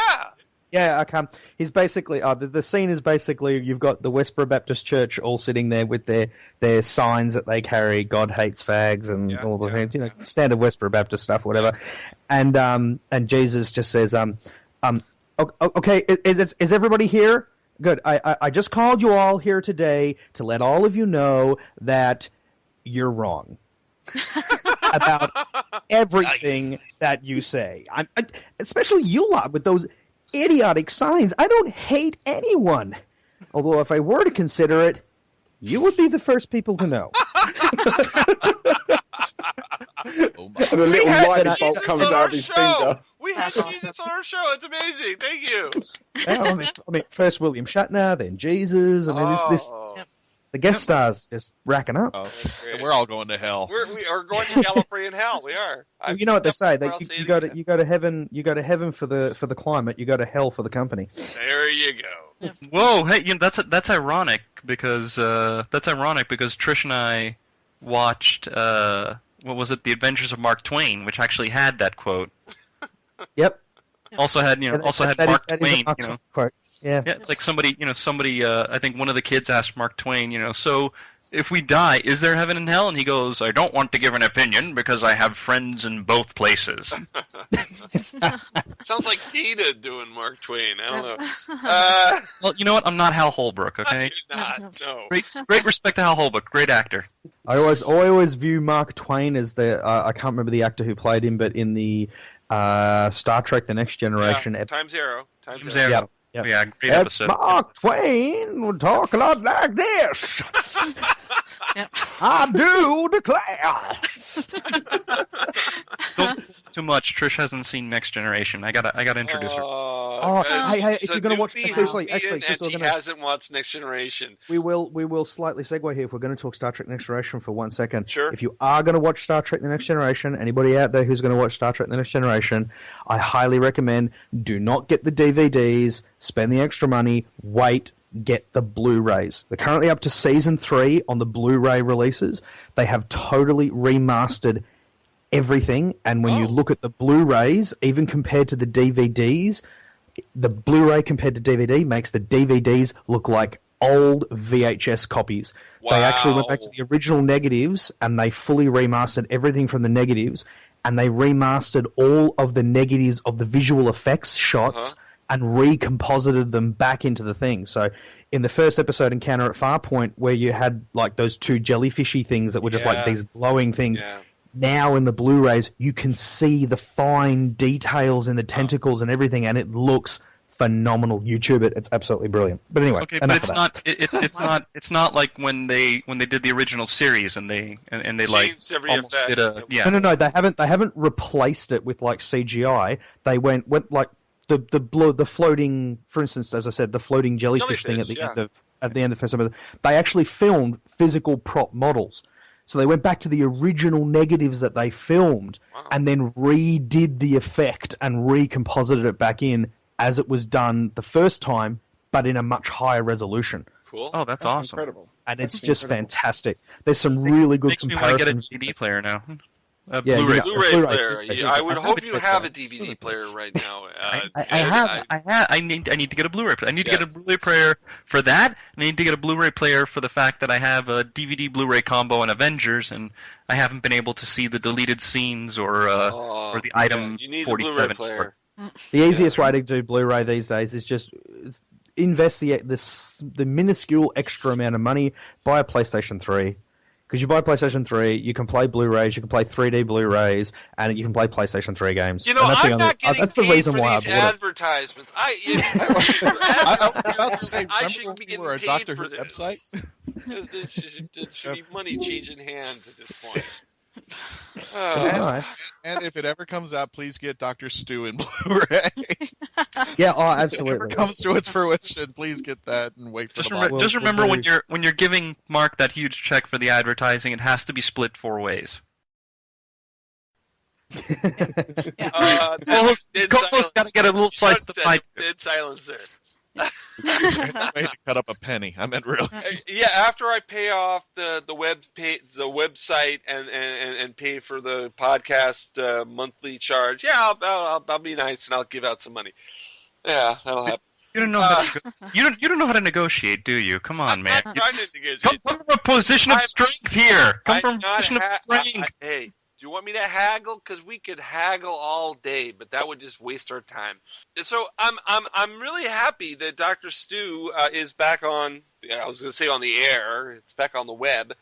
Yeah, okay. He's basically the scene is basically you've got the Westboro Baptist Church all sitting there with their signs that they carry, God hates fags and all the things, standard Westboro Baptist stuff, whatever. And Jesus just says, okay, is everybody here? Good. I just called you all here today to let all of you know that you're wrong about everything that you say. Especially you lot with those idiotic signs. I don't hate anyone. Although if I were to consider it, you would be the first people to know. And a little light bulb comes out of his finger. We have Jesus on our show. It's amazing. Thank you. I mean, first William Shatner, then Jesus. I mean, the guest stars just racking up. Oh, we're all going to hell. We are going to Gallifrey in hell. We are. You know what they say? You go to heaven. You go to heaven for the climate. You go to hell for the company. There you go. Whoa! Hey, that's ironic because Trish and I watched what was it? The Adventures of Mark Twain, which actually had that quote. Yep. Also had Mark Twain. Quote. Yeah, it's like somebody, I think one of the kids asked Mark Twain, so if we die, is there heaven and hell? And he goes, I don't want to give an opinion because I have friends in both places. Sounds like Data doing Mark Twain. I don't know. Well, you know what? I'm not Hal Holbrook, okay? You're not, no. Great respect to Hal Holbrook. Great actor. I always view Mark Twain as the, I can't remember the actor who played him, but in the Star Trek The Next Generation. Time Zero. Yep. Yeah, great episode. Mark Twain would talk a lot like this. I do declare. Don't too much. Trish hasn't seen Next Generation. I gotta introduce her. Hey, if you're going to watch, seriously, actually, and she hasn't watched Next Generation. We will slightly segue here if we're going to talk Star Trek Next Generation for 1 second. Sure. If you are going to watch Star Trek The Next Generation, anybody out there who's going to watch Star Trek The Next Generation, I highly recommend do not get the DVDs, spend the extra money, wait, get the Blu-rays. They're currently up to Season 3 on the Blu-ray releases. They have totally remastered everything, and when you look at the Blu-rays, even compared to the DVDs, the Blu-ray compared to DVD makes the DVDs look like old VHS copies. Wow. They actually went back to the original negatives, and they fully remastered everything from the negatives, and they remastered all of the negatives of the visual effects shots and recomposited them back into the thing. So in the first episode, Encounter at Farpoint, where you had like those two jellyfishy things that were just like these glowing things, now in the Blu-rays, you can see the fine details in the tentacles and everything, and it looks phenomenal. YouTube it; it's absolutely brilliant. But anyway, okay, but it's not. It's not like when they did the original series and they like almost did a No. They haven't replaced it with like CGI. They went like the floating, for instance, as I said, the floating jellyfish thing at the end of the first episode. They actually filmed physical prop models. So they went back to the original negatives that they filmed and then redid the effect and recomposited it back in as it was done the first time, but in a much higher resolution. Cool. Oh, that's awesome. Incredible. And it's just fantastic. There's some really good comparisons. Makes me want to get a CD player now. Blu-ray player. I would hope you have a DVD player right now. I need to get a Blu-ray player. I need to get a Blu-ray player for that, and I need to get a Blu-ray player for the fact that I have a DVD Blu-ray combo in Avengers, and I haven't been able to see the deleted scenes or the item 47. The easiest way to do Blu-ray these days is just invest the minuscule extra amount of money, buy a PlayStation 3. Because you buy PlayStation 3, you can play Blu-rays, you can play 3D Blu-rays, and you can play PlayStation 3 games. You know, I'm not getting that's the paid reason for why these I bought advertisements. I should be getting paid Doctor for Who this. website? There should be money changing hands at this point. Nice. And if it ever comes out, please get Dr. Stu in Blu-ray. Yeah, absolutely. If it ever comes to its fruition, please get that and wait for Just remember when you're giving Mark that huge check for the advertising, it has to be split 4 ways. Co-host got to get a little slice of the pie. Dead silencer. Way to cut up a penny. I meant really. Yeah, after I pay off the website and pay for the podcast monthly charge, I'll be nice and I'll give out some money. Yeah, that'll happen. You don't know how to you don't know how to negotiate, do you? Come on, man. I'm trying to negotiate. Come from a position of strength here. Come from a position of strength. Hey, do you want me to haggle? Because we could haggle all day, but that would just waste our time. So I'm really happy that Dr. Stu is back on. I was going to say on the air. It's back on the web,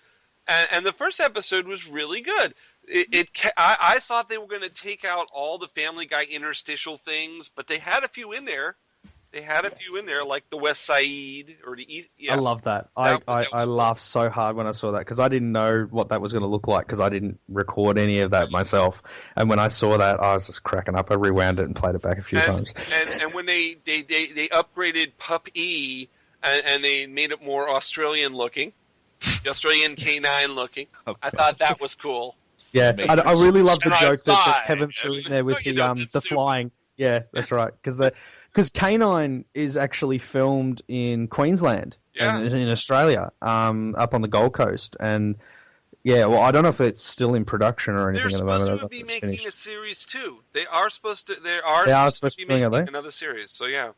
and the first episode was really good. I thought they were going to take out all the Family Guy interstitial things, but they had a few in there. Like the West Side or the East. Yeah. I love that. I laughed so hard when I saw that because I didn't know what that was going to look like because I didn't record any of that myself. And when I saw that, I was just cracking up. I rewound it and played it back a few times. And when they upgraded Pup E and they made it more Australian looking, the Australian canine looking, I thought that was cool. Yeah, I really love the joke that Kevin threw in there with the flying. Yeah, that's right. Because Canine is actually filmed in Queensland in Australia, up on the Gold Coast, and I don't know if it's still in production or anything at the moment. They're supposed to be making a series too. They are supposed to. They are supposed to be making another series. So yeah,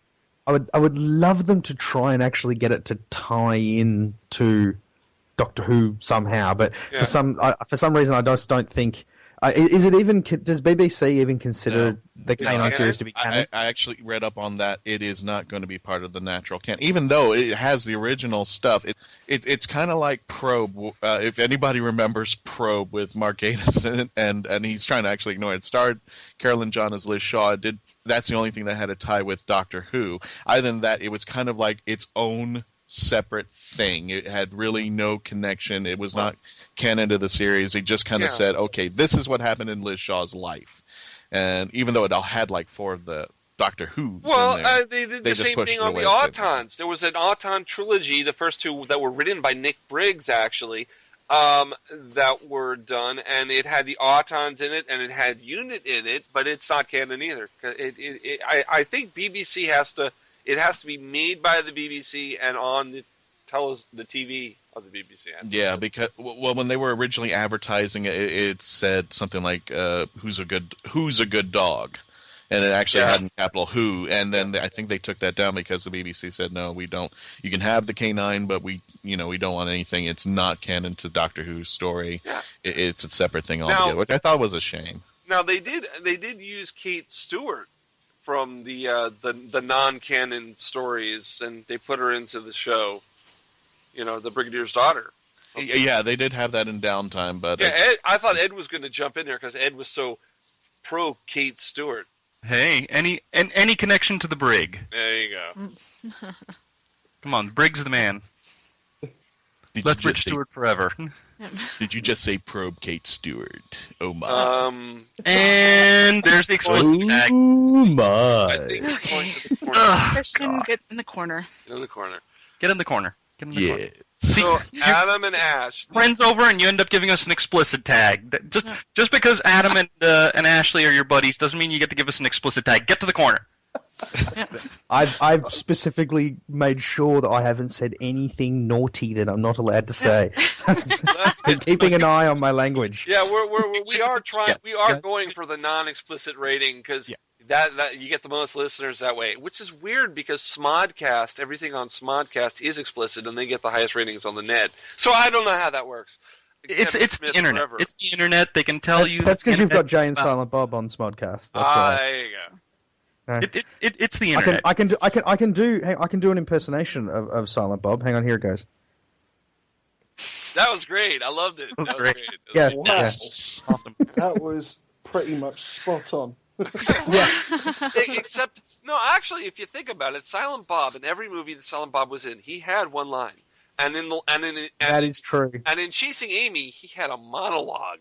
I would love them to try and actually get it to tie in to Doctor Who somehow, but for some reason I just don't think. Is it even? Does BBC even consider the Canine series to be canon? I actually read up on that. It is not going to be part of the natural canon, even though it has the original stuff. It's kind of like Probe. If anybody remembers Probe with Mark Baumgarten, and he's trying to actually ignore it. It starred Carolyn John as Liz Shaw. That's the only thing that had a tie with Doctor Who. Other than that, it was kind of like its own separate thing. It had really no connection. It was not canon to the series. They just kind of said, okay, this is what happened in Liz Shaw's life. And even though it all had like 4 of the Doctor Who's in there, they did the same thing on the Autons. There was an Auton trilogy, the first 2 that were written by Nick Briggs, actually, that were done, and it had the Autons in it, and it had Unit in it, but it's not canon either. I think BBC has to be made by the BBC and on the TV of the BBC. Yeah, because when they were originally advertising it, it said something like "Who's a good dog," and it actually had in capital "Who." And then I think they took that down because the BBC said, "No, we don't. You can have the K9, but we don't want anything. It's not canon to Doctor Who's story. Yeah. It's a separate thing altogether," which I thought was a shame. Now they did use Kate Stewart from the non-canon stories, and they put her into the show. The Brigadier's daughter. Yeah, they did have that in Downtime, but I thought Ed was going to jump in there because Ed was so pro Kate Stewart. Hey, any connection to the Brig? There you go. Come on, Brig's the man. Lethbridge Stewart forever. Did you just say probe Kate Stewart? Oh my! And there's the explicit tag. Oh my! I think it's going to the corner. Christian, get in the corner. Get in the corner. Get in the corner. Yeah. So Adam and Ash, friends over, and you end up giving us an explicit tag. Just because Adam and Ashley are your buddies doesn't mean you get to give us an explicit tag. Get to the corner. I've specifically made sure that I haven't said anything naughty that I'm not allowed to say. Been keeping an eye on my language. Yeah, we are trying. We are going for the non-explicit rating because that you get the most listeners that way. Which is weird because Smodcast, everything on Smodcast is explicit, and they get the highest ratings on the net. So I don't know how that works. It's the internet. Forever. It's the internet. They can tell you. That's because you've got Jay and Silent Bob on Smodcast. There you go. It's the internet. I can do an impersonation of Silent Bob. Hang on, here it goes. That was great. I loved it. That was great. Yeah, wow. Yeah. Awesome. That was pretty much spot on. Except, no, actually, if you think about it, Silent Bob, in every movie that Silent Bob was in, he had one line. That is true. And in Chasing Amy, he had a monologue.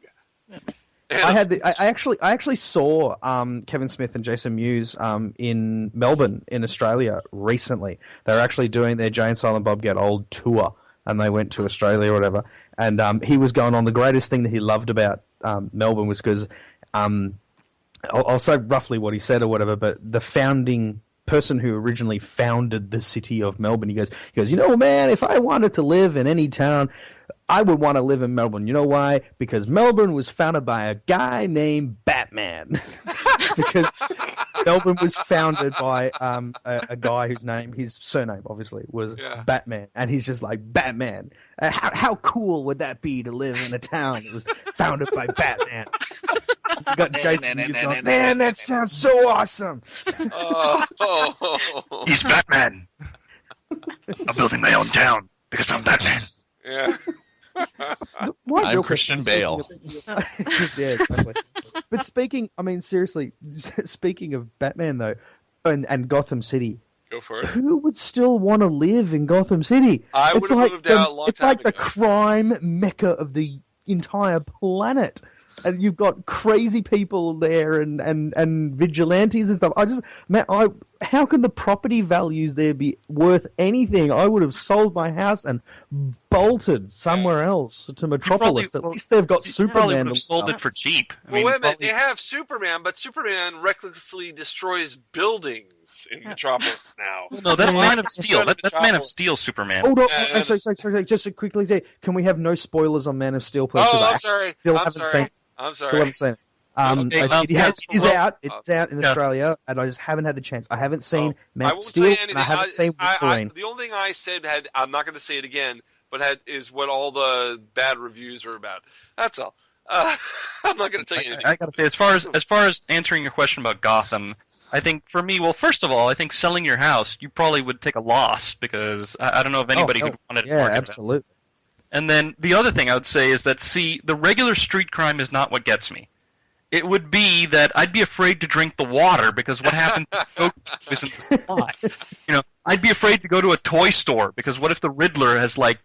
I actually saw Kevin Smith and Jason Mewes in Melbourne in Australia recently. They were actually doing their Jay and Silent Bob Get Old tour, and they went to Australia or whatever. And he was going on. The greatest thing that he loved about Melbourne was because I'll say roughly what he said or whatever, but the founding person who originally founded the city of Melbourne, he goes, man, if I wanted to live in any town, I would want to live in Melbourne. You know why? Because Melbourne was founded by a guy named Batman. Because Melbourne was founded by a guy his surname obviously was Batman, and he's just like, Batman. How cool would that be to live in a town that was founded by Batman? You got Jason Mewes going, man, that sounds so awesome. He's Batman. I'm building my own town because I'm Batman. Yeah. I'm Christian Bale. Yeah, exactly. But speaking of Batman though, and Gotham City, go for it. Who would still want to live in Gotham City? I would have moved out a long time ago. It's like the crime mecca of the entire planet. And you've got crazy people there and vigilantes and stuff. How can the property values there be worth anything? I would have sold my house and bolted somewhere else to Metropolis. At least they've got Superman. Probably would have sold it for cheap. Wait a minute. They have Superman, but Superman recklessly destroys buildings in Metropolis now. No, that's Man of Steel. That's Man of Steel Superman. Hold on. Sorry. Just to quickly say, can we have no spoilers on Man of Steel, please? I'm sorry. I'm sorry. Still haven't seen it. It's out in Australia, and I just haven't had the chance. I haven't seen Man of Steel, and I haven't seen Wolverine. The only thing I said I'm not going to say it again, but is what all the bad reviews are about. That's all. I'm not going to tell you anything. I got to say, as far as answering your question about Gotham, I think for me, well, first of all, I think selling your house, you probably would take a loss because I don't know if anybody would want to. Yeah, absolutely. And then the other thing I would say is that, the regular street crime is not what gets me. It would be that I'd be afraid to drink the water because what happens if goat is in the supply? I'd be afraid to go to a toy store because what if the Riddler has like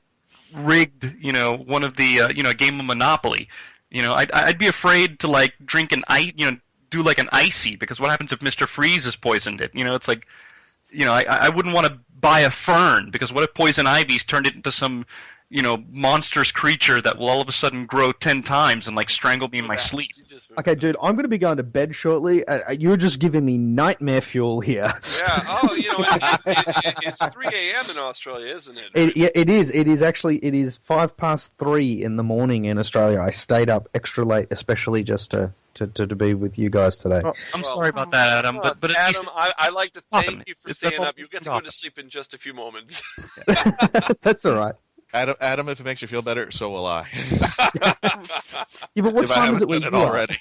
rigged, one of the, a game of Monopoly? I'd be afraid to like drink do like an icy because what happens if Mr. Freeze has poisoned it? It's like, I wouldn't want to buy a fern because what if Poison Ivy's turned it into some, monstrous creature that will all of a sudden grow 10 times and like strangle me in my sleep? Okay, dude, I'm going to be going to bed shortly. You're just giving me nightmare fuel here. Yeah. Oh, it's 3 a.m. in Australia, isn't it? It is. It is actually. It is 3:05 in the morning in Australia. I stayed up extra late, especially just to be with you guys today. I'm sorry about that, Adam. But Adam, I'd like to thank you for staying up. You get to go to sleep in just a few moments. That's all right. Adam, if it makes you feel better, so will I. Yeah, but what if time is it when when you you already?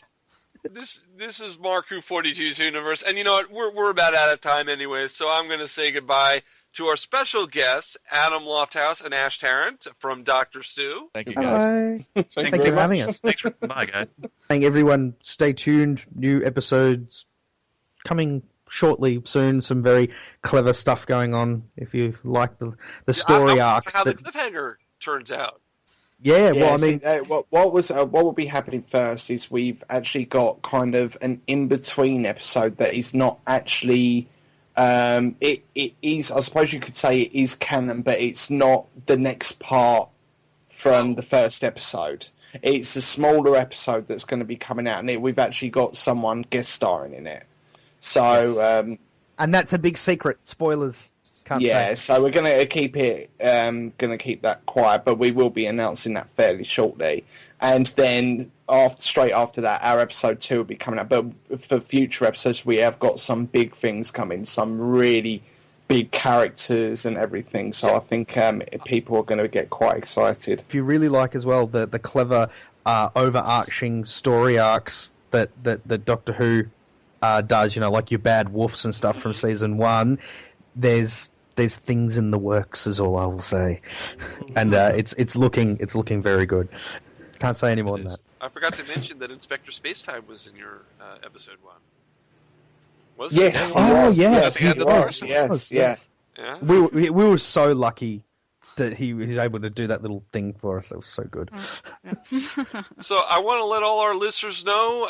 This is markwho42's Universe, and you know what? We're about out of time anyway, so I'm going to say goodbye to our special guests, Adam Lofthouse and Ash Tarrant from Dr. Stu. Thank you, guys. Bye. Thank you for having us. Bye, guys. Thank everyone. Stay tuned. New episodes coming shortly, soon. Some very clever stuff going on. If you like the story arcs, how the cliffhanger turns out. Yeah, well, I mean, what will be happening first is we've actually got kind of an in-between episode that is not actually. It is, I suppose you could say it is canon, but it's not the next part from the first episode. It's a smaller episode that's going to be coming out, and we've actually got someone guest starring in it. So, yes. And that's a big secret. Spoilers. Can't say. So we're going to keep that quiet, but we will be announcing that fairly shortly. And then straight after that, our episode 2 will be coming out. But for future episodes, we have got some big things coming, some really big characters and everything. So I think people are going to get quite excited. If you really like as well the clever overarching story arcs that Doctor Who does, like your Bad Wolves and stuff from season 1, there's things in the works, is all I will say, and it's looking very good. Can't say any more than that. I forgot to mention that Inspector Spacetime was in your episode 1. Was yes. it? Oh, yes. He was. Yes. Yeah. We were so lucky that he was able to do that little thing for us. It was so good. So I want to let all our listeners know,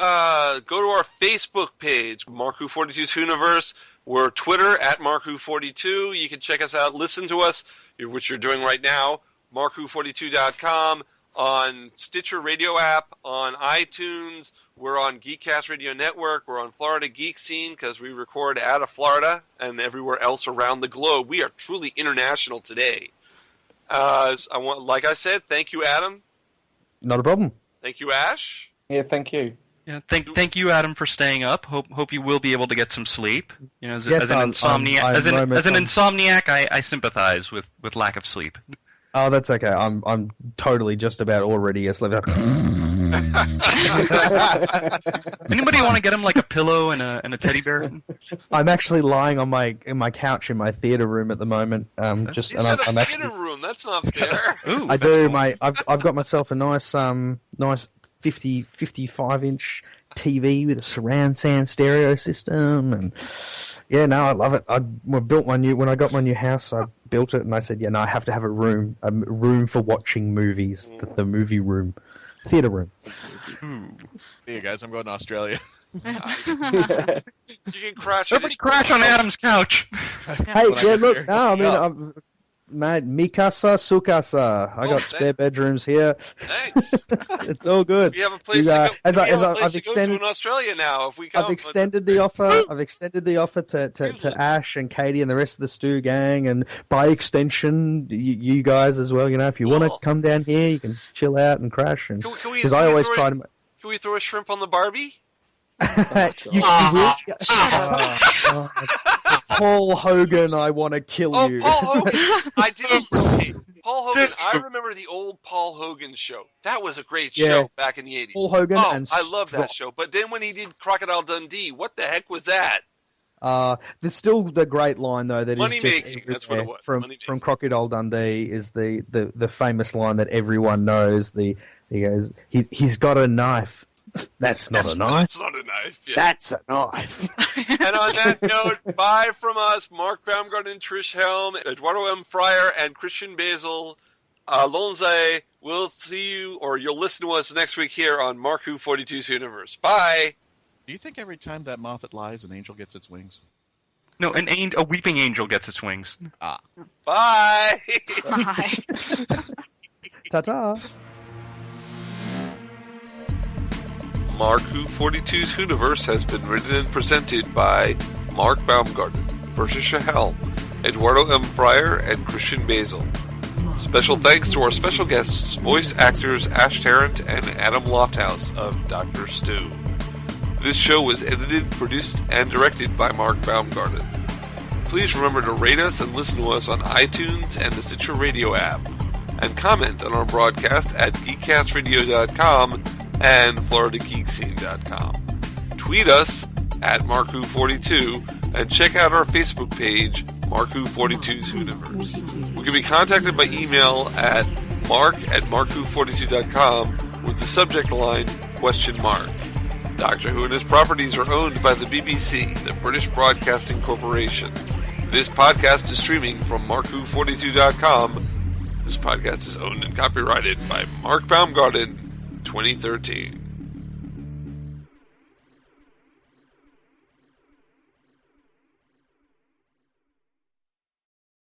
go to our Facebook page, markwho42's Whoniverse. We're Twitter at markwho42. You can check us out, listen to us, which you're doing right now, markwho42.com, on Stitcher Radio app, on iTunes. We're on Geekcast Radio Network. We're on Florida Geek Scene because we record out of Florida and everywhere else around the globe. We are truly international today. Like I said, thank you, Adam. Not a problem. Thank you, Ash. Yeah, thank you. Yeah, thank you, Adam, for staying up. Hope you will be able to get some sleep. As an insomniac, I sympathize with lack of sleep. Oh, that's okay. I'm totally just about already asleep. Anybody want to get him like a pillow and a teddy bear? I'm actually lying on my couch in my theater room at the moment. I'm theater room. That's not fair. Ooh, I do. I've got myself a nice 55-inch TV with a surround sound stereo system, and yeah, no, I love it. When I got my new house, I built it, and I said, I have to have a room for watching movies, the movie room, theater room. See you guys. I'm going to Australia. You can crash. Everybody crash on Adam's couch. Hey, yeah, look, no, I mean, Mikasa, Sukasa. I got spare bedrooms here. Thanks. It's all good. We have a place to go. I've extended in Australia now. If we come, I've extended the offer. I've extended the offer to Ash and Katie and the rest of the Stu gang, and by extension, you guys as well. If you want to come down here, you can chill out and crash. And because I always try to. Can we throw a shrimp on the Barbie? you Paul Hogan, I want to kill you. Paul Hogan. I didn't. Paul Hogan. I remember the old Paul Hogan show. That was a great show back in the 80s. Paul Hogan and I love that show. But then when he did Crocodile Dundee, what the heck was that? There's still the great line though that Money is just making. That's what it was. From Crocodile Dundee is the famous line that everyone knows. He goes, he's got a knife. That's not a knife. That's not a knife. Yeah. That's a knife. And on that note, bye from us, Mark Baumgarten, Trish Helm, Eduardo M Freyre, and Christian Basel. Lonze, we'll see you, or you'll listen to us next week here on Mark Who42's Universe. Bye! Do you think every time that Moffat lies, an angel gets its wings? No, a weeping angel gets its wings. Ah. Bye! Bye. Ta-ta. Mark Who42's Universe has been written and presented by Mark Baumgarten, Trish Helm, Eduardo M Freyre, and Christian Basel. Special thanks to our special guests, voice actors Ashley Tarrant and Adam Lofthouse of Dr. Stu. This show was edited, produced, and directed by Mark Baumgarten. Please remember to rate us and listen to us on iTunes and the Stitcher Radio app, and comment on our broadcast at geekcastradio.com and floridageekscene.com. Tweet us at markwho42 and check out our Facebook page, Mark Who42's Universe. We can be contacted by email at mark@markwho42.com with the subject line, question mark. Doctor Who and his properties are owned by the BBC, the British Broadcasting Corporation. This podcast is streaming from markwho42.com. This podcast is owned and copyrighted by Mark Baumgarten, 2013.